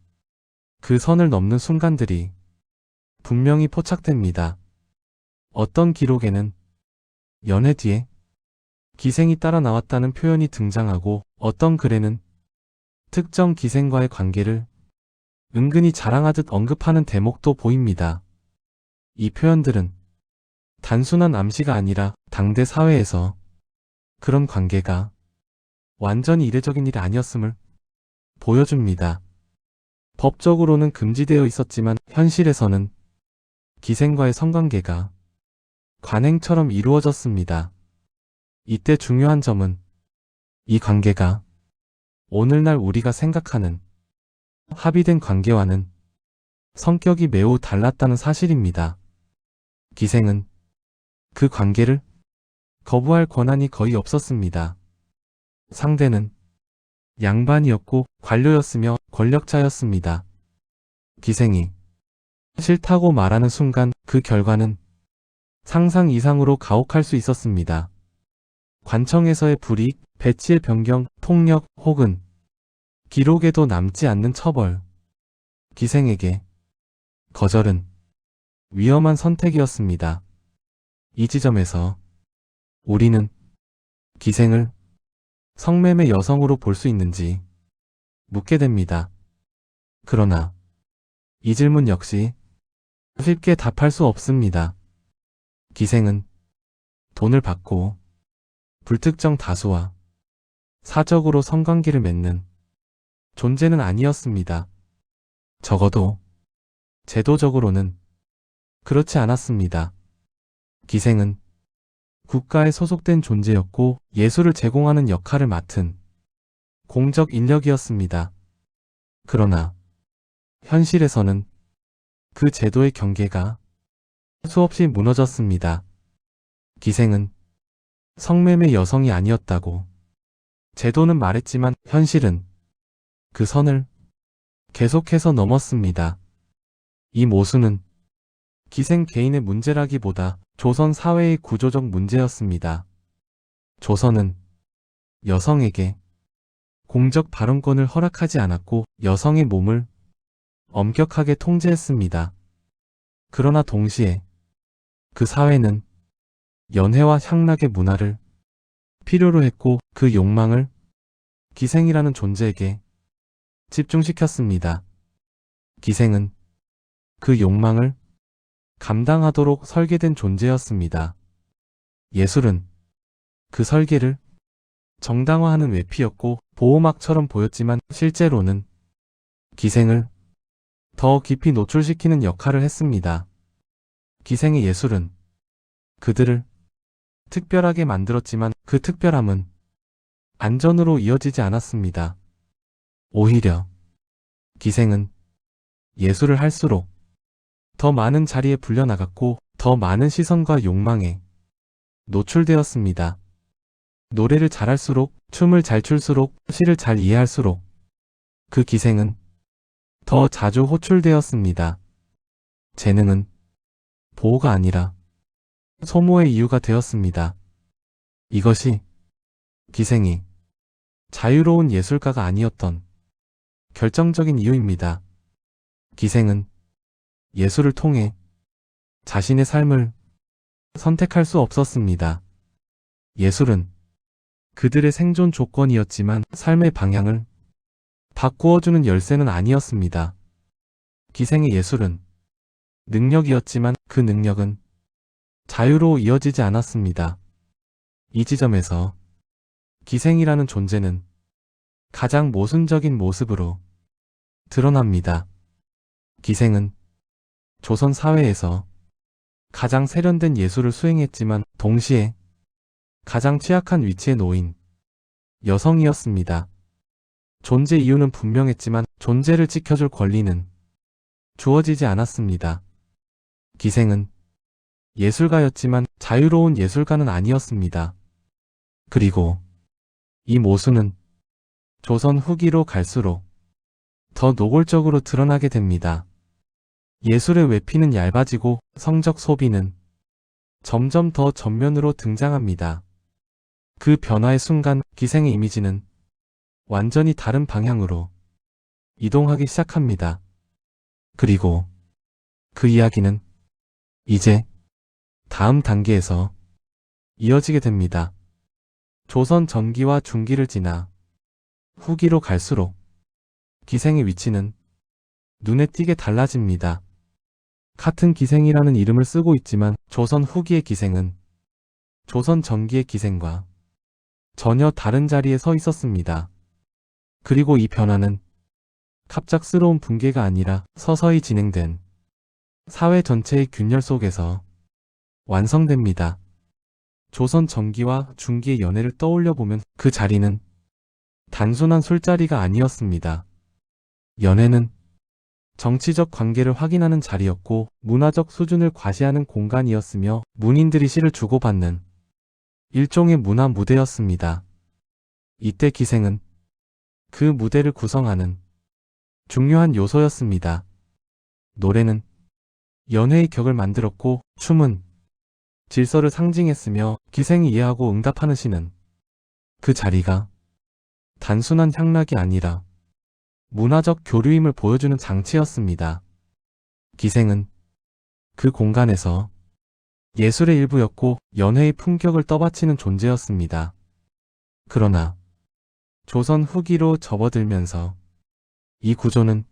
그 선을 넘는 순간들이 분명히 포착됩니다. 어떤 기록에는 연회 뒤에 기생이 따라 나왔다는 표현이 등장하고 어떤 글에는 특정 기생과의 관계를 은근히 자랑하듯 언급하는 대목도 보입니다. 이 표현들은 단순한 암시가 아니라 당대 사회에서 그런 관계가 완전히 이례적인 일이 아니었음을 보여줍니다. 법적으로는 금지되어 있었지만 현실에서는 기생과의 성관계가 관행처럼 이루어졌습니다. 이때 중요한 점은 이 관계가 오늘날 우리가 생각하는 합의된 관계와는 성격이 매우 달랐다는 사실입니다. 기생은 그 관계를 거부할 권한이 거의 없었습니다. 상대는 양반이었고 관료였으며 권력자였습니다. 기생이 싫다고 말하는 순간 그 결과는 상상 이상으로 가혹할 수 있었습니다. 관청에서의 불이익, 배치의 변경, 폭력 혹은 기록에도 남지 않는 처벌. 기생에게 거절은 위험한 선택이었습니다. 이 지점에서 우리는 기생을 성매매 여성으로 볼 수 있는지 묻게 됩니다. 그러나 이 질문 역시 쉽게 답할 수 없습니다. 기생은 돈을 받고 불특정 다수와 사적으로 성관계를 맺는 존재는 아니었습니다. 적어도 제도적으로는 그렇지 않았습니다. 기생은 국가에 소속된 존재였고 예술을 제공하는 역할을 맡은 공적 인력이었습니다. 그러나 현실에서는 그 제도의 경계가 수없이 무너졌습니다. 기생은 성매매 여성이 아니었다고 제도는 말했지만 현실은 그 선을 계속해서 넘었습니다. 이 모순은 기생 개인의 문제라기보다 조선 사회의 구조적 문제였습니다. 조선은 여성에게 공적 발언권을 허락하지 않았고 여성의 몸을 엄격하게 통제했습니다. 그러나 동시에 그 사회는 연애와 향락의 문화를 필요로 했고 그 욕망을 기생이라는 존재에게 집중시켰습니다. 기생은 그 욕망을 감당하도록 설계된 존재였습니다. 예술은 그 설계를 정당화하는 외피였고 보호막처럼 보였지만 실제로는 기생을 더 깊이 노출시키는 역할을 했습니다. 기생의 예술은 그들을 특별하게 만들었지만 그 특별함은 안전으로 이어지지 않았습니다. 오히려 기생은 예술을 할수록 더 많은 자리에 불려나갔고 더 많은 시선과 욕망에 노출되었습니다. 노래를 잘할수록, 춤을 잘 출수록, 시를 잘 이해할수록 그 기생은 더 자주 호출되었습니다. 재능은 보호가 아니라 소모의 이유가 되었습니다. 이것이 기생이 자유로운 예술가가 아니었던 결정적인 이유입니다. 기생은 예술을 통해 자신의 삶을 선택할 수 없었습니다. 예술은 그들의 생존 조건이었지만 삶의 방향을 바꾸어주는 열쇠는 아니었습니다. 기생의 예술은 능력이었지만 그 능력은 자유로 이어지지 않았습니다. 이 지점에서 기생이라는 존재는 가장 모순적인 모습으로 드러납니다. 기생은 조선 사회에서 가장 세련된 예술을 수행했지만 동시에 가장 취약한 위치에 놓인 여성이었습니다. 존재 이유는 분명했지만 존재를 지켜줄 권리는 주어지지 않았습니다. 기생은 예술가였지만 자유로운 예술가는 아니었습니다. 그리고 이 모순은 조선 후기로 갈수록 더 노골적으로 드러나게 됩니다. 예술의 외피는 얇아지고 성적 소비는 점점 더 전면으로 등장합니다. 그 변화의 순간 기생의 이미지는 완전히 다른 방향으로 이동하기 시작합니다. 그리고 그 이야기는 이제 다음 단계에서 이어지게 됩니다. 조선 전기와 중기를 지나 후기로 갈수록 기생의 위치는 눈에 띄게 달라집니다. 같은 기생이라는 이름을 쓰고 있지만 조선 후기의 기생은 조선 전기의 기생과 전혀 다른 자리에 서 있었습니다. 그리고 이 변화는 갑작스러운 붕괴가 아니라 서서히 진행된 사회 전체의 균열 속에서 완성됩니다. 조선 전기와 중기의 연애를 떠올려 보면 그 자리는 단순한 술자리가 아니었습니다. 연애는 정치적 관계를 확인하는 자리였고 문화적 수준을 과시하는 공간이었으며 문인들이 시를 주고받는 일종의 문화 무대였습니다. 이때 기생은 그 무대를 구성하는 중요한 요소였습니다. 노래는 연회의 격을 만들었고 춤은 질서를 상징했으며 기생이 이해하고 응답하는 시는 그 자리가 단순한 향락이 아니라 문화적 교류임을 보여주는 장치였습니다. 기생은 그 공간에서 예술의 일부였고 연회의 품격을 떠받치는 존재였습니다. 그러나 조선 후기로 접어들면서 이 구조는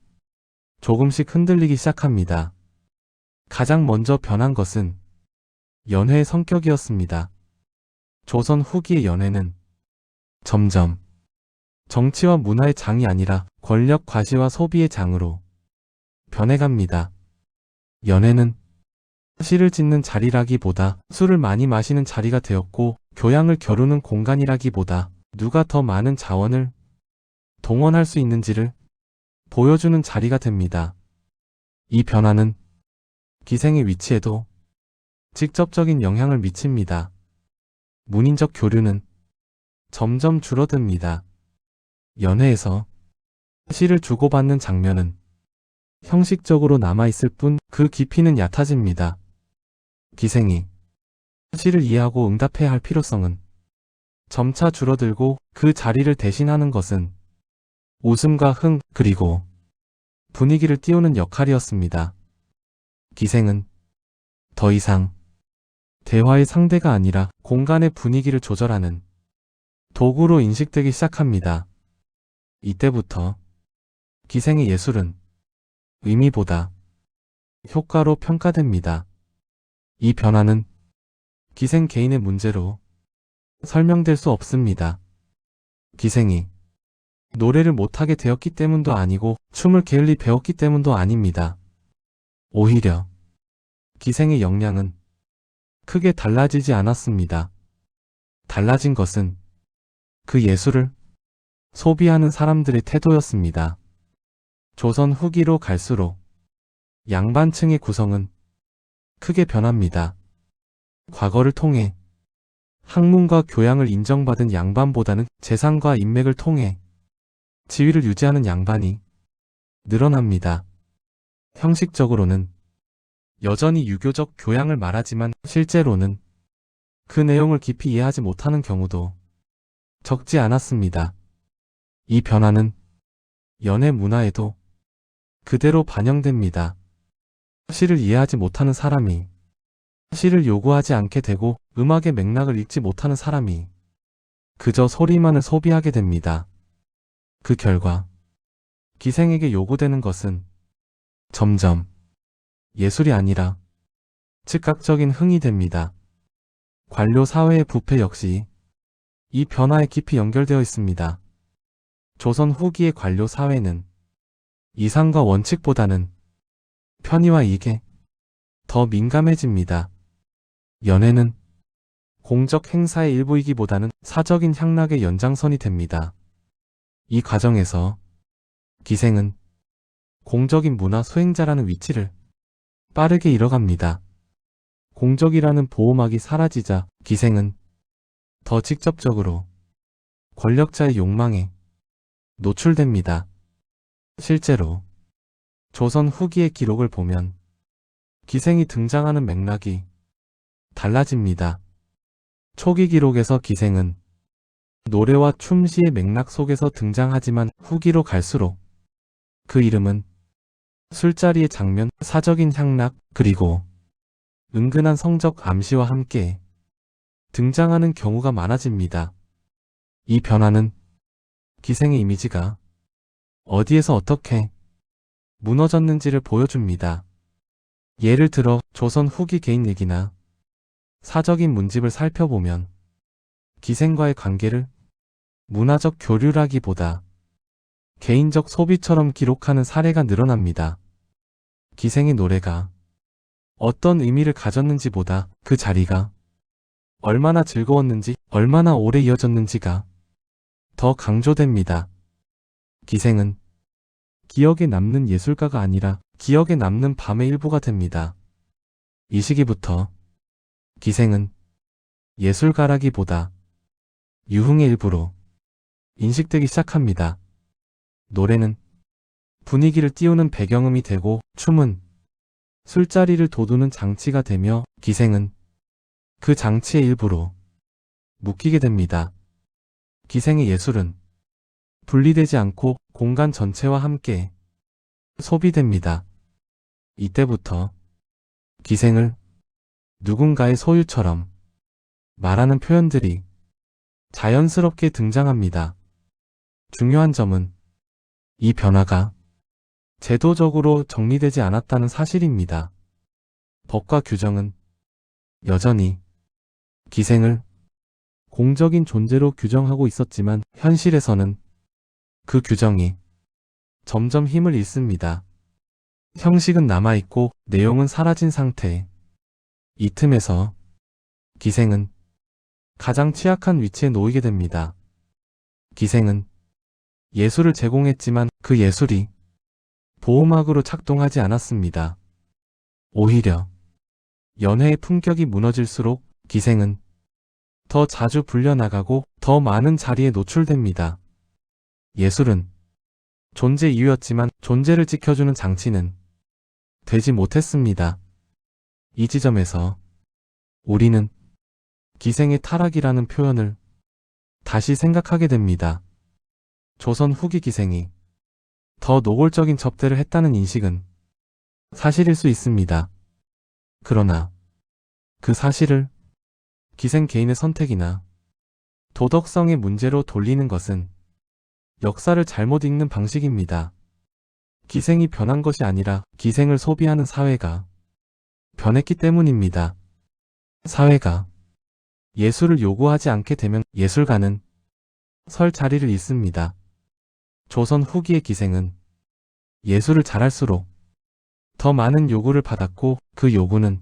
조금씩 흔들리기 시작합니다. 가장 먼저 변한 것은 연회의 성격이었습니다. 조선 후기의 연회는 점점 정치와 문화의 장이 아니라 권력 과시와 소비의 장으로 변해갑니다. 연회는 시를 짓는 자리라기보다 술을 많이 마시는 자리가 되었고 교양을 겨루는 공간이라기보다 누가 더 많은 자원을 동원할 수 있는지를 보여주는 자리가 됩니다. 이 변화는 기생의 위치에도 직접적인 영향을 미칩니다. 문인적 교류는 점점 줄어듭니다. 연회에서 시를 주고받는 장면은 형식적으로 남아있을 뿐 그 깊이는 얕아집니다. 기생이 시를 이해하고 응답해야 할 필요성은 점차 줄어들고 그 자리를 대신하는 것은 웃음과 흥 그리고 분위기를 띄우는 역할이었습니다. 기생은 더 이상 대화의 상대가 아니라 공간의 분위기를 조절하는 도구로 인식되기 시작합니다. 이때부터 기생의 예술은 의미보다 효과로 평가됩니다. 이 변화는 기생 개인의 문제로 설명될 수 없습니다. 기생이 노래를 못하게 되었기 때문도 아니고 춤을 게을리 배웠기 때문도 아닙니다. 오히려 기생의 역량은 크게 달라지지 않았습니다. 달라진 것은 그 예술을 소비하는 사람들의 태도였습니다. 조선 후기로 갈수록 양반층의 구성은 크게 변합니다. 과거를 통해 학문과 교양을 인정받은 양반보다는 재산과 인맥을 통해 지위를 유지하는 양반이 늘어납니다. 형식적으로는 여전히 유교적 교양을 말하지만 실제로는 그 내용을 깊이 이해하지 못하는 경우도 적지 않았습니다. 이 변화는 연애 문화에도 그대로 반영됩니다. 시를 이해하지 못하는 사람이 시를 요구하지 않게 되고 음악의 맥락을 읽지 못하는 사람이 그저 소리만을 소비하게 됩니다. 그 결과 기생에게 요구되는 것은 점점 예술이 아니라 즉각적인 흥이 됩니다. 관료 사회의 부패 역시 이 변화에 깊이 연결되어 있습니다. 조선 후기의 관료 사회는 이상과 원칙보다는 편의와 이익에 더 민감해집니다. 연회는 공적 행사의 일부이기보다는 사적인 향락의 연장선이 됩니다. 이 과정에서 기생은 공적인 문화 수행자라는 위치를 빠르게 잃어갑니다. 공적이라는 보호막이 사라지자 기생은 더 직접적으로 권력자의 욕망에 노출됩니다. 실제로 조선 후기의 기록을 보면 기생이 등장하는 맥락이 달라집니다. 초기 기록에서 기생은 노래와 춤시의 맥락 속에서 등장하지만 후기로 갈수록 그 이름은 술자리의 장면, 사적인 향락, 그리고 은근한 성적 암시와 함께 등장하는 경우가 많아집니다. 이 변화는 기생의 이미지가 어디에서 어떻게 무너졌는지를 보여줍니다. 예를 들어 조선 후기 개인 얘기나 사적인 문집을 살펴보면 기생과의 관계를 문화적 교류라기보다 개인적 소비처럼 기록하는 사례가 늘어납니다. 기생의 노래가 어떤 의미를 가졌는지보다 그 자리가 얼마나 즐거웠는지, 얼마나 오래 이어졌는지가 더 강조됩니다. 기생은 기억에 남는 예술가가 아니라 기억에 남는 밤의 일부가 됩니다. 이 시기부터 기생은 예술가라기보다 유흥의 일부로 인식되기 시작합니다. 노래는 분위기를 띄우는 배경음이 되고 춤은 술자리를 돋우는 장치가 되며 기생은 그 장치의 일부로 묶이게 됩니다. 기생의 예술은 분리되지 않고 공간 전체와 함께 소비됩니다. 이때부터 기생을 누군가의 소유처럼 말하는 표현들이 자연스럽게 등장합니다. 중요한 점은 이 변화가 제도적으로 정리되지 않았다는 사실입니다. 법과 규정은 여전히 기생을 공적인 존재로 규정하고 있었지만 현실에서는 그 규정이 점점 힘을 잃습니다. 형식은 남아있고 내용은 사라진 상태. 이 틈에서 기생은 가장 취약한 위치에 놓이게 됩니다. 기생은 예술을 제공했지만 그 예술이 보호막으로 작동하지 않았습니다. 오히려 연애의 품격이 무너질수록 기생은 더 자주 불려나가고 더 많은 자리에 노출됩니다. 예술은 존재 이유였지만 존재를 지켜주는 장치는 되지 못했습니다. 이 지점에서 우리는 기생의 타락이라는 표현을 다시 생각하게 됩니다. 조선 후기 기생이 더 노골적인 접대를 했다는 인식은 사실일 수 있습니다. 그러나 그 사실을 기생 개인의 선택이나 도덕성의 문제로 돌리는 것은 역사를 잘못 읽는 방식입니다. 기생이 변한 것이 아니라 기생을 소비하는 사회가 변했기 때문입니다. 사회가 예술을 요구하지 않게 되면 예술가는 설 자리를 잃습니다. 조선 후기의 기생은 예술을 잘할수록 더 많은 요구를 받았고 그 요구는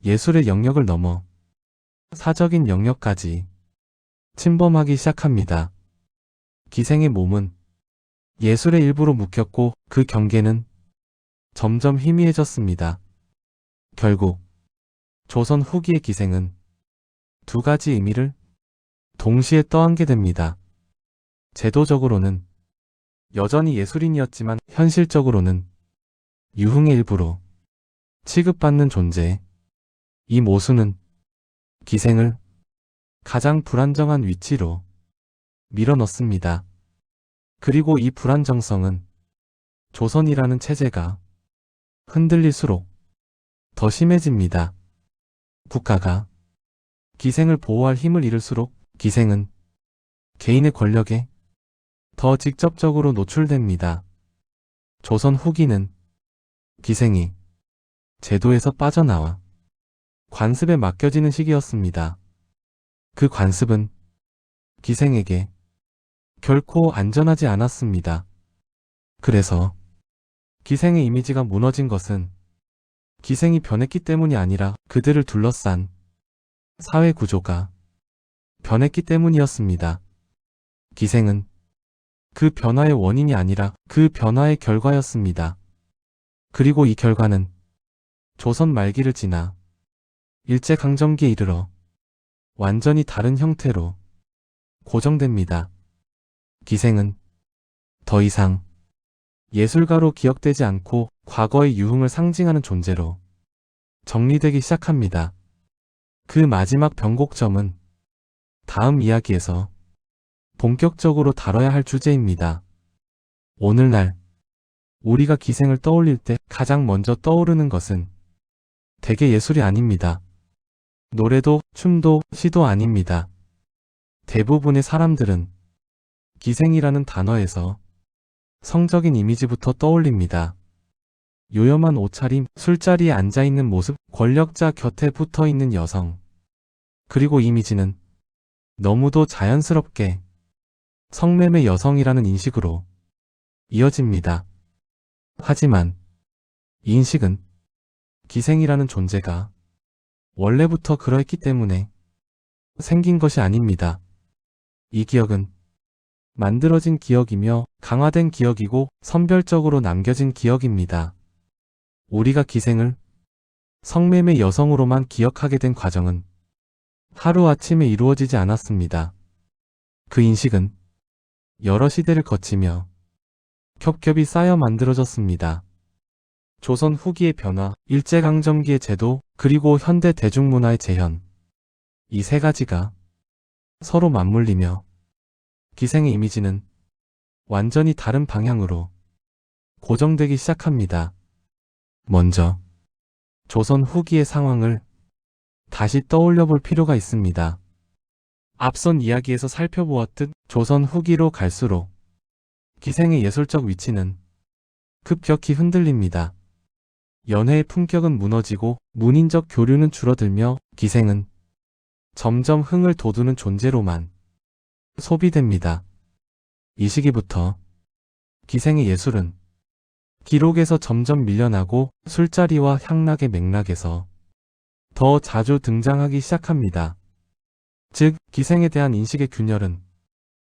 예술의 영역을 넘어 사적인 영역까지 침범하기 시작합니다. 기생의 몸은 예술의 일부로 묶였고 그 경계는 점점 희미해졌습니다. 결국 조선 후기의 기생은 두 가지 의미를 동시에 떠안게 됩니다. 제도적으로는 여전히 예술인이었지만 현실적으로는 유흥의 일부로 취급받는 존재. 이 모순은 기생을 가장 불안정한 위치로 밀어넣습니다. 그리고 이 불안정성은 조선이라는 체제가 흔들릴수록 더 심해집니다. 국가가 기생을 보호할 힘을 잃을수록 기생은 개인의 권력에 더 직접적으로 노출됩니다. 조선 후기는 기생이 제도에서 빠져나와 관습에 맡겨지는 시기였습니다. 그 관습은 기생에게 결코 안전하지 않았습니다. 그래서 기생의 이미지가 무너진 것은 기생이 변했기 때문이 아니라 그들을 둘러싼 사회 구조가 변했기 때문이었습니다. 기생은 그 변화의 원인이 아니라 그 변화의 결과였습니다. 그리고 이 결과는 조선 말기를 지나 일제강점기에 이르러 완전히 다른 형태로 고정됩니다. 기생은 더 이상 예술가로 기억되지 않고 과거의 유흥을 상징하는 존재로 정리되기 시작합니다. 그 마지막 변곡점은 다음 이야기에서 본격적으로 다뤄야 할 주제입니다. 오늘날 우리가 기생을 떠올릴 때 가장 먼저 떠오르는 것은 대개 예술이 아닙니다. 노래도 춤도 시도 아닙니다. 대부분의 사람들은 기생이라는 단어에서 성적인 이미지부터 떠올립니다. 요염한 옷차림, 술자리에 앉아있는 모습, 권력자 곁에 붙어있는 여성. 그리고 이미지는 너무도 자연스럽게 성매매 여성이라는 인식으로 이어집니다. 하지만 이 인식은 기생이라는 존재가 원래부터 그러했기 때문에 생긴 것이 아닙니다. 이 기억은 만들어진 기억이며 강화된 기억이고 선별적으로 남겨진 기억입니다. 우리가 기생을 성매매 여성으로만 기억하게 된 과정은 하루아침에 이루어지지 않았습니다. 그 인식은 여러 시대를 거치며 겹겹이 쌓여 만들어졌습니다. 조선 후기의 변화, 일제강점기의 제도, 그리고 현대 대중문화의 재현. 이 세 가지가 서로 맞물리며 기생의 이미지는 완전히 다른 방향으로 고정되기 시작합니다. 먼저 조선 후기의 상황을 다시 떠올려 볼 필요가 있습니다. 앞선 이야기에서 살펴보았듯 조선 후기로 갈수록 기생의 예술적 위치는 급격히 흔들립니다. 연애의 품격은 무너지고 문인적 교류는 줄어들며 기생은 점점 흥을 돋우는 존재로만 소비됩니다. 이 시기부터 기생의 예술은 기록에서 점점 밀려나고 술자리와 향락의 맥락에서 더 자주 등장하기 시작합니다. 즉, 기생에 대한 인식의 균열은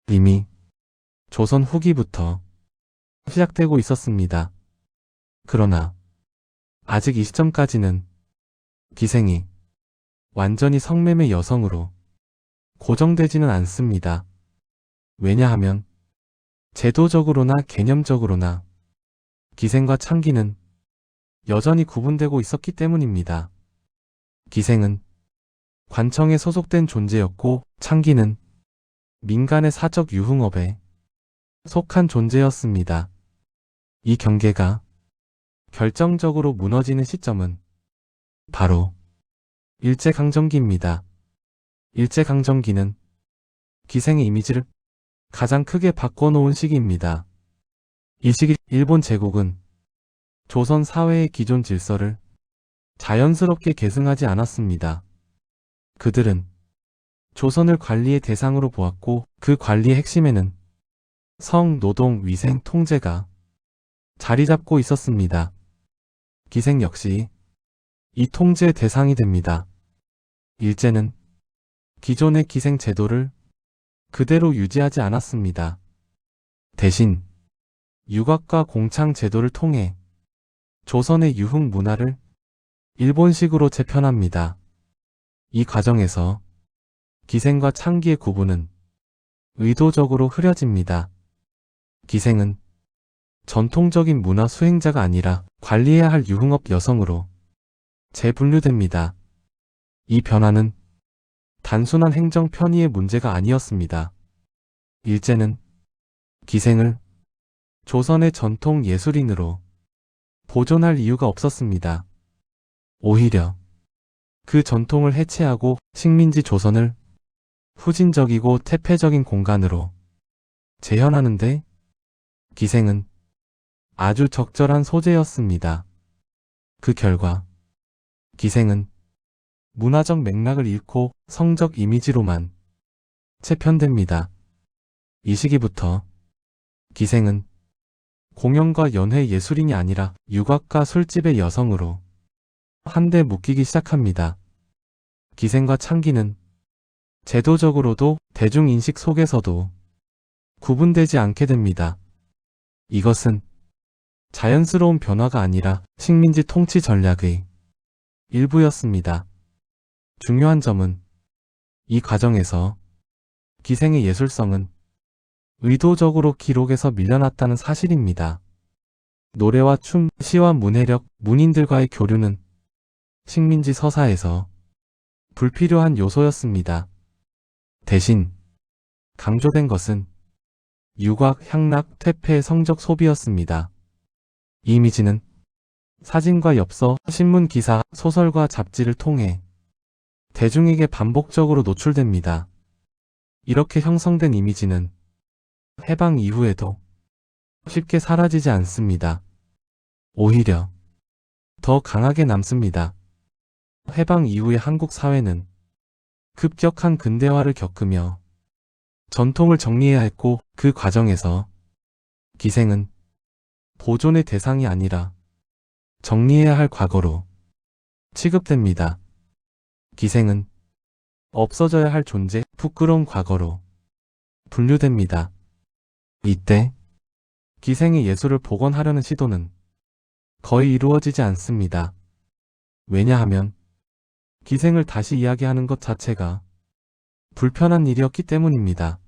이미 조선 후기부터 시작되고 있었습니다. 그러나 아직 이 시점까지는 기생이 완전히 성매매 여성으로 고정되지는 않습니다. 왜냐하면 제도적으로나 개념적으로나 기생과 창기는 여전히 구분되고 있었기 때문입니다. 기생은 관청에 소속된 존재였고 창기는 민간의 사적 유흥업에 속한 존재였습니다. 이 경계가 결정적으로 무너지는 시점은 바로 일제강점기입니다. 일제강점기는 기생의 이미지를 가장 크게 바꿔놓은 시기입니다. 이 시기 일본 제국은 조선 사회의 기존 질서를 자연스럽게 계승하지 않았습니다. 그들은 조선을 관리의 대상으로 보았고 그 관리의 핵심에는 성, 노동, 위생, 통제가 자리 잡고 있었습니다. 기생 역시 이 통제의 대상이 됩니다. 일제는 기존의 기생 제도를 그대로 유지하지 않았습니다. 대신 유곽과 공창 제도를 통해 조선의 유흥 문화를 일본식으로 재편합니다. 이 과정에서 기생과 창기의 구분은 의도적으로 흐려집니다. 기생은 전통적인 문화 수행자가 아니라 관리해야 할 유흥업 여성으로 재분류됩니다. 이 변화는 단순한 행정 편의의 문제가 아니었습니다. 일제는 기생을 조선의 전통 예술인으로 보존할 이유가 없었습니다. 오히려 그 전통을 해체하고 식민지 조선을 후진적이고 퇴폐적인 공간으로 재현하는데 기생은 아주 적절한 소재였습니다. 그 결과 기생은 문화적 맥락을 잃고 성적 이미지로만 재편됩니다. 이 시기부터 기생은 공연과 연회 예술인이 아니라 유곽과 술집의 여성으로 한데 묶이기 시작합니다. 기생과 창기는 제도적으로도 대중인식 속에서도 구분되지 않게 됩니다. 이것은 자연스러운 변화가 아니라 식민지 통치 전략의 일부였습니다. 중요한 점은 이 과정에서 기생의 예술성은 의도적으로 기록에서 밀려났다는 사실입니다. 노래와 춤, 시와 문해력, 문인들과의 교류는 식민지 서사에서 불필요한 요소였습니다. 대신 강조된 것은 유곽, 향락, 퇴폐의 성적 소비였습니다. 이 이미지는 사진과 엽서, 신문 기사, 소설과 잡지를 통해 대중에게 반복적으로 노출됩니다. 이렇게 형성된 이미지는 해방 이후에도 쉽게 사라지지 않습니다. 오히려 더 강하게 남습니다. 해방 이후의 한국 사회는 급격한 근대화를 겪으며 전통을 정리해야 했고 그 과정에서 기생은 보존의 대상이 아니라 정리해야 할 과거로 취급됩니다. 기생은 없어져야 할 존재, 부끄러운 과거로 분류됩니다. 이때 기생의 예술을 복원하려는 시도는 거의 이루어지지 않습니다. 왜냐하면 기생을 다시 이야기하는 것 자체가 불편한 일이었기 때문입니다.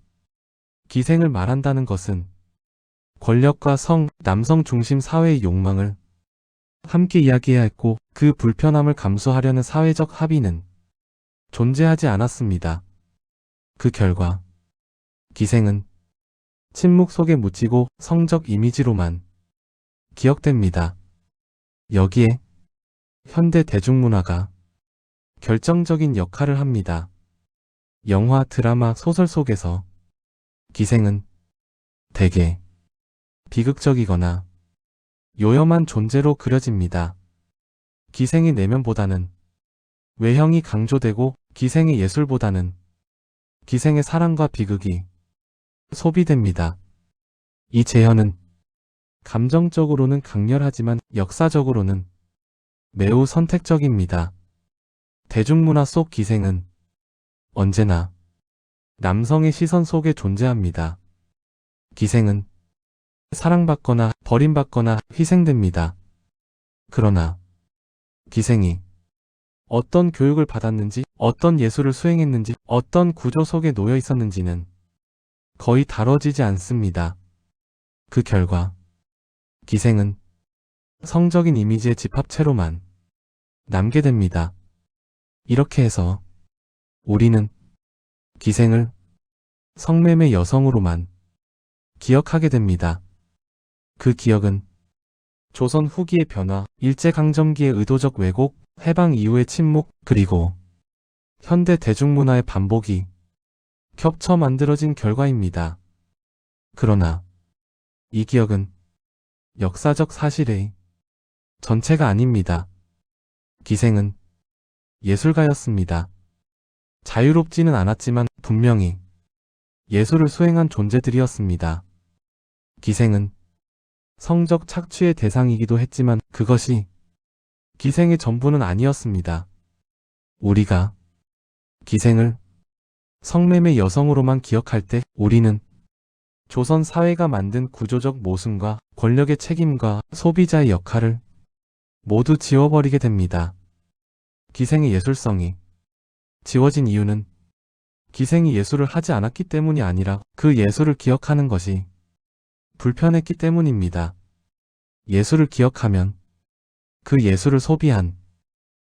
기생을 말한다는 것은 권력과 성, 남성 중심 사회의 욕망을 함께 이야기해야 했고 그 불편함을 감수하려는 사회적 합의는 존재하지 않았습니다. 그 결과 기생은 침묵 속에 묻히고 성적 이미지로만 기억됩니다. 여기에 현대 대중문화가 결정적인 역할을 합니다. 영화, 드라마, 소설 속에서 기생은 대개 비극적이거나 요염한 존재로 그려집니다. 기생의 내면보다는 외형이 강조되고 기생의 예술보다는 기생의 사랑과 비극이 소비됩니다. 이 재현은 감정적으로는 강렬하지만 역사적으로는 매우 선택적입니다. 대중문화 속 기생은 언제나 남성의 시선 속에 존재합니다. 기생은 사랑받거나 버림받거나 희생됩니다. 그러나 기생이 어떤 교육을 받았는지, 어떤 예술을 수행했는지, 어떤 구조 속에 놓여 있었는지는 거의 다뤄지지 않습니다. 그 결과 기생은 성적인 이미지의 집합체로만 남게 됩니다. 이렇게 해서 우리는 기생을 성매매 여성으로만 기억하게 됩니다. 그 기억은 조선 후기의 변화, 일제강점기의 의도적 왜곡, 해방 이후의 침묵, 그리고 현대 대중문화의 반복이 겹쳐 만들어진 결과입니다. 그러나 이 기억은 역사적 사실의 전체가 아닙니다. 기생은 예술가였습니다. 자유롭지는 않았지만 분명히 예술을 수행한 존재들이었습니다. 기생은 성적 착취의 대상이기도 했지만 그것이 기생의 전부는 아니었습니다. 우리가 기생을 성매매 여성으로만 기억할 때 우리는 조선 사회가 만든 구조적 모순과 권력의 책임과 소비자의 역할을 모두 지워버리게 됩니다. 기생의 예술성이 지워진 이유는 기생이 예술을 하지 않았기 때문이 아니라 그 예술을 기억하는 것이 불편했기 때문입니다. 예술을 기억하면 그 예술을 소비한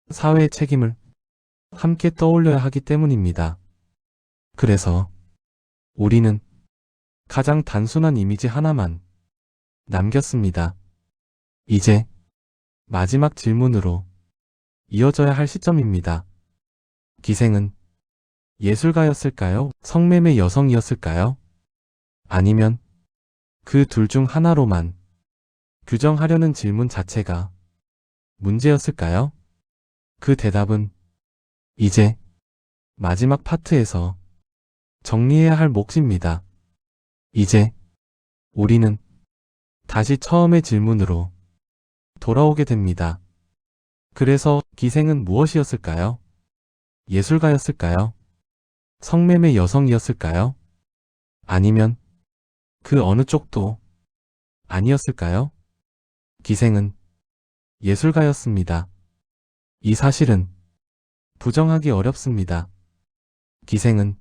사회의 책임을 함께 떠올려야 하기 때문입니다. 그래서 우리는 가장 단순한 이미지 하나만 남겼습니다. 이제 마지막 질문으로 이어져야 할 시점입니다. 기생은 예술가였을까요? 성매매 여성이었을까요? 아니면 그 둘 중 하나로만 규정하려는 질문 자체가 문제였을까요? 그 대답은 이제 마지막 파트에서 정리해야 할 몫입니다. 이제 우리는 다시 처음의 질문으로 돌아오게 됩니다. 그래서 기생은 무엇이었을까요? 예술가였을까요? 성매매 여성이었을까요? 아니면 그 어느 쪽도 아니었을까요? 기생은 예술가였습니다. 이 사실은 부정하기 어렵습니다. 기생은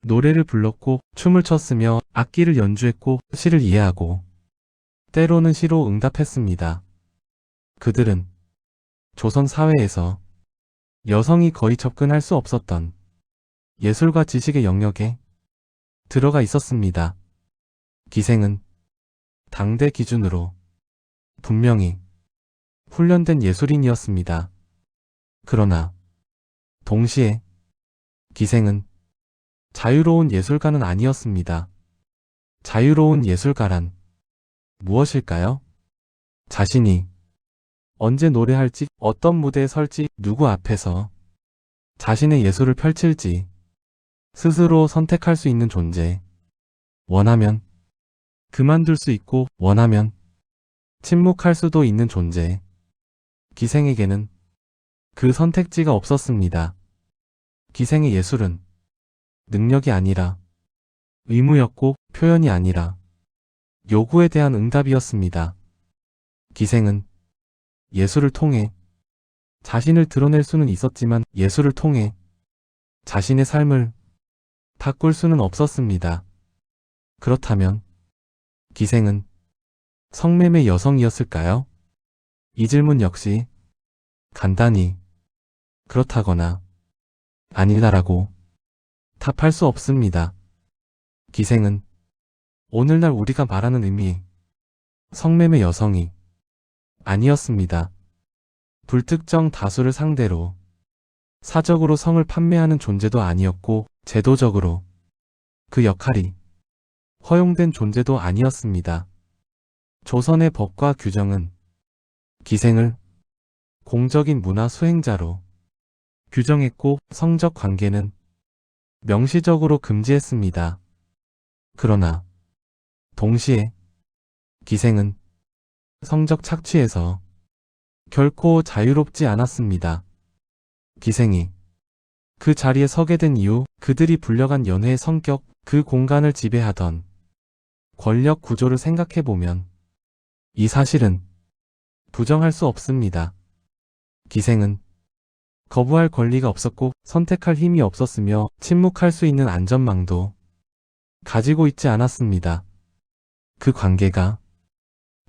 노래를 불렀고 춤을 췄으며 악기를 연주했고 시를 이해하고 때로는 시로 응답했습니다. 그들은 조선 사회에서 여성이 거의 접근할 수 없었던 예술과 지식의 영역에 들어가 있었습니다. 기생은 당대 기준으로 분명히 훈련된 예술인이었습니다. 그러나 동시에 기생은 자유로운 예술가는 아니었습니다. 자유로운 예술가란 무엇일까요? 자신이 언제 노래할지, 어떤 무대에 설지, 누구 앞에서 자신의 예술을 펼칠지 스스로 선택할 수 있는 존재. 원하면 그만둘 수 있고 원하면 침묵할 수도 있는 존재. 기생에게는 그 선택지가 없었습니다. 기생의 예술은 능력이 아니라 의무였고 표현이 아니라 요구에 대한 응답이었습니다. 기생은 예술을 통해 자신을 드러낼 수는 있었지만 예술을 통해 자신의 삶을 바꿀 수는 없었습니다. 그렇다면 기생은 성매매 여성이었을까요? 이 질문 역시 간단히 그렇다거나 아니다라고 답할 수 없습니다. 기생은 오늘날 우리가 말하는 의미의 성매매 여성이 아니었습니다. 불특정 다수를 상대로 사적으로 성을 판매하는 존재도 아니었고 제도적으로 그 역할이 허용된 존재도 아니었습니다. 조선의 법과 규정은 기생을 공적인 문화 수행자로 규정했고 성적 관계는 명시적으로 금지했습니다. 그러나 동시에 기생은 성적 착취에서 결코 자유롭지 않았습니다. 기생이 그 자리에 서게 된 이유, 그들이 불려간 연회의 성격, 그 공간을 지배하던 권력 구조를 생각해보면 이 사실은 부정할 수 없습니다. 기생은 거부할 권리가 없었고 선택할 힘이 없었으며 침묵할 수 있는 안전망도 가지고 있지 않았습니다. 그 관계가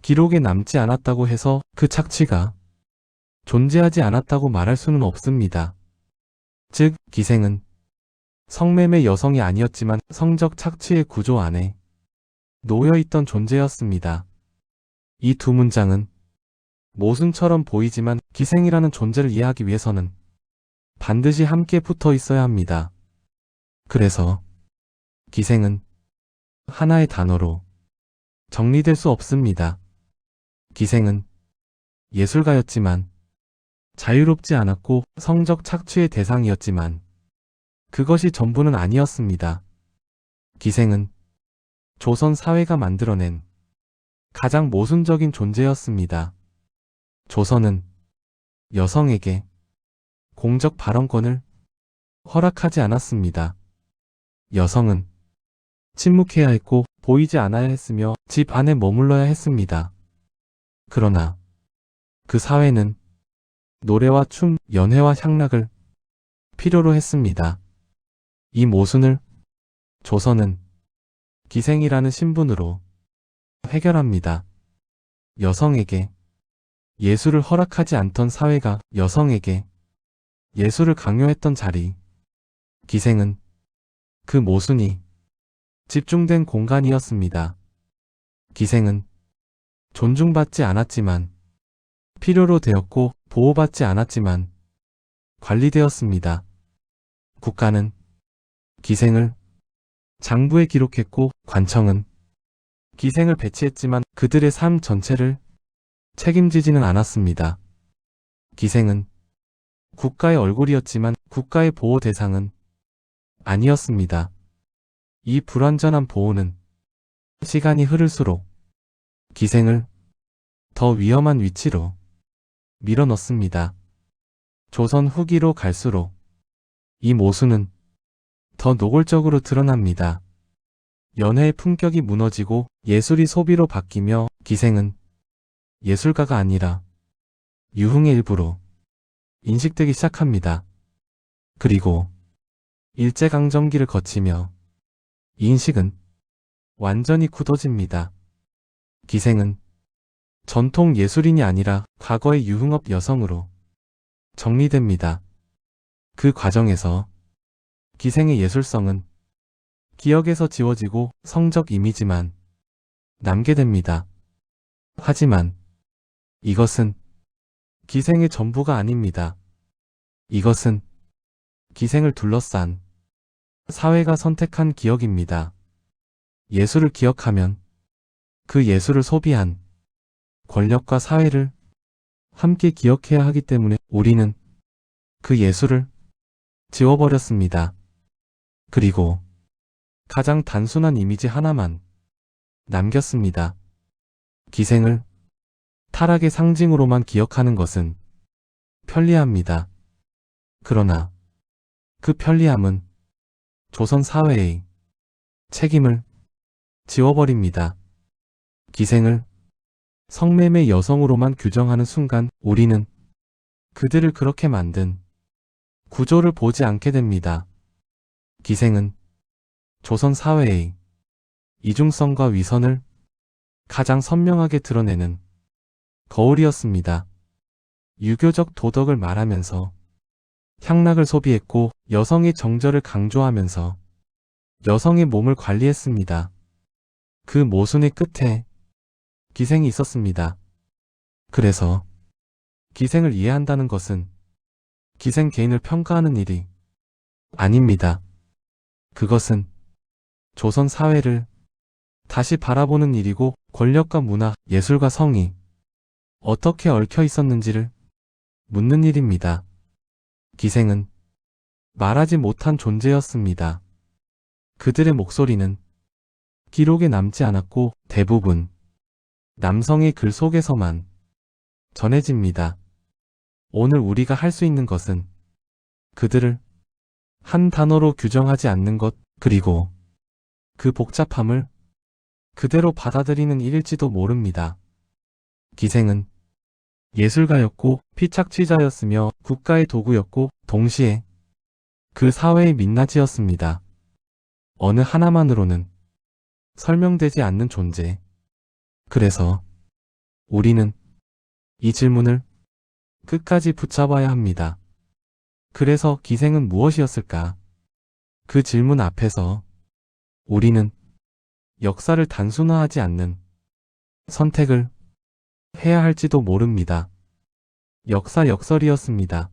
기록에 남지 않았다고 해서 그 착취가 존재하지 않았다고 말할 수는 없습니다. 즉, 기생은 성매매 여성이 아니었지만 성적 착취의 구조 안에 놓여있던 존재였습니다. 이 두 문장은 모순처럼 보이지만 기생이라는 존재를 이해하기 위해서는 반드시 함께 붙어 있어야 합니다. 그래서 기생은 하나의 단어로 정리될 수 없습니다. 기생은 예술가였지만 자유롭지 않았고 성적 착취의 대상이었지만 그것이 전부는 아니었습니다. 기생은 조선 사회가 만들어낸 가장 모순적인 존재였습니다. 조선은 여성에게 공적 발언권을 허락하지 않았습니다. 여성은 침묵해야 했고 보이지 않아야 했으며 집 안에 머물러야 했습니다. 그러나 그 사회는 노래와 춤, 연회와 향락을 필요로 했습니다. 이 모순을 조선은 기생이라는 신분으로 해결합니다. 여성에게 예술을 허락하지 않던 사회가 여성에게 예술을 강요했던 자리, 기생은 그 모순이 집중된 공간이었습니다. 기생은 존중받지 않았지만 필요로 되었고 보호받지 않았지만 관리되었습니다. 국가는 기생을 장부에 기록했고 관청은 기생을 배치했지만 그들의 삶 전체를 책임지지는 않았습니다. 기생은 국가의 얼굴이었지만 국가의 보호 대상은 아니었습니다. 이 불완전한 보호는 시간이 흐를수록 기생을 더 위험한 위치로 밀어넣습니다. 조선 후기로 갈수록 이 모순은 더 노골적으로 드러납니다. 연회의 품격이 무너지고 예술이 소비로 바뀌며 기생은 예술가가 아니라 유흥의 일부로 인식되기 시작합니다. 그리고 일제강점기를 거치며 이 인식은 완전히 굳어집니다. 기생은 전통 예술인이 아니라 과거의 유흥업 여성으로 정리됩니다. 그 과정에서 기생의 예술성은 기억에서 지워지고 성적 이미지만 남게 됩니다. 하지만 이것은 기생의 전부가 아닙니다. 이것은 기생을 둘러싼 사회가 선택한 기억입니다. 예술을 기억하면 그 예술을 소비한 권력과 사회를 함께 기억해야 하기 때문에 우리는 그 예술을 지워버렸습니다. 그리고 가장 단순한 이미지 하나만 남겼습니다. 기생을 타락의 상징으로만 기억하는 것은 편리합니다. 그러나 그 편리함은 조선 사회의 책임을 지워버립니다. 기생을 성매매 여성으로만 규정하는 순간 우리는 그들을 그렇게 만든 구조를 보지 않게 됩니다. 기생은 조선 사회의 이중성과 위선을 가장 선명하게 드러내는 거울이었습니다. 유교적 도덕을 말하면서 향락을 소비했고 여성의 정절을 강조하면서 여성의 몸을 관리했습니다. 그 모순의 끝에 기생이 있었습니다. 그래서 기생을 이해한다는 것은 기생 개인을 평가하는 일이 아닙니다. 그것은 조선 사회를 다시 바라보는 일이고 권력과 문화, 예술과 성이 어떻게 얽혀 있었는지를 묻는 일입니다. 기생은 말하지 못한 존재였습니다. 그들의 목소리는 기록에 남지 않았고 대부분 남성의 글 속에서만 전해집니다. 오늘 우리가 할 수 있는 것은 그들을 한 단어로 규정하지 않는 것, 그리고 그 복잡함을 그대로 받아들이는 일일지도 모릅니다. 기생은 예술가였고 피착취자였으며 국가의 도구였고 동시에 그 사회의 민낯이었습니다. 어느 하나만으로는 설명되지 않는 존재. 그래서 우리는 이 질문을 끝까지 붙잡아야 합니다. 그래서 기생은 무엇이었을까? 그 질문 앞에서 우리는 역사를 단순화하지 않는 선택을 해야 할지도 모릅니다. 역사 역설이었습니다.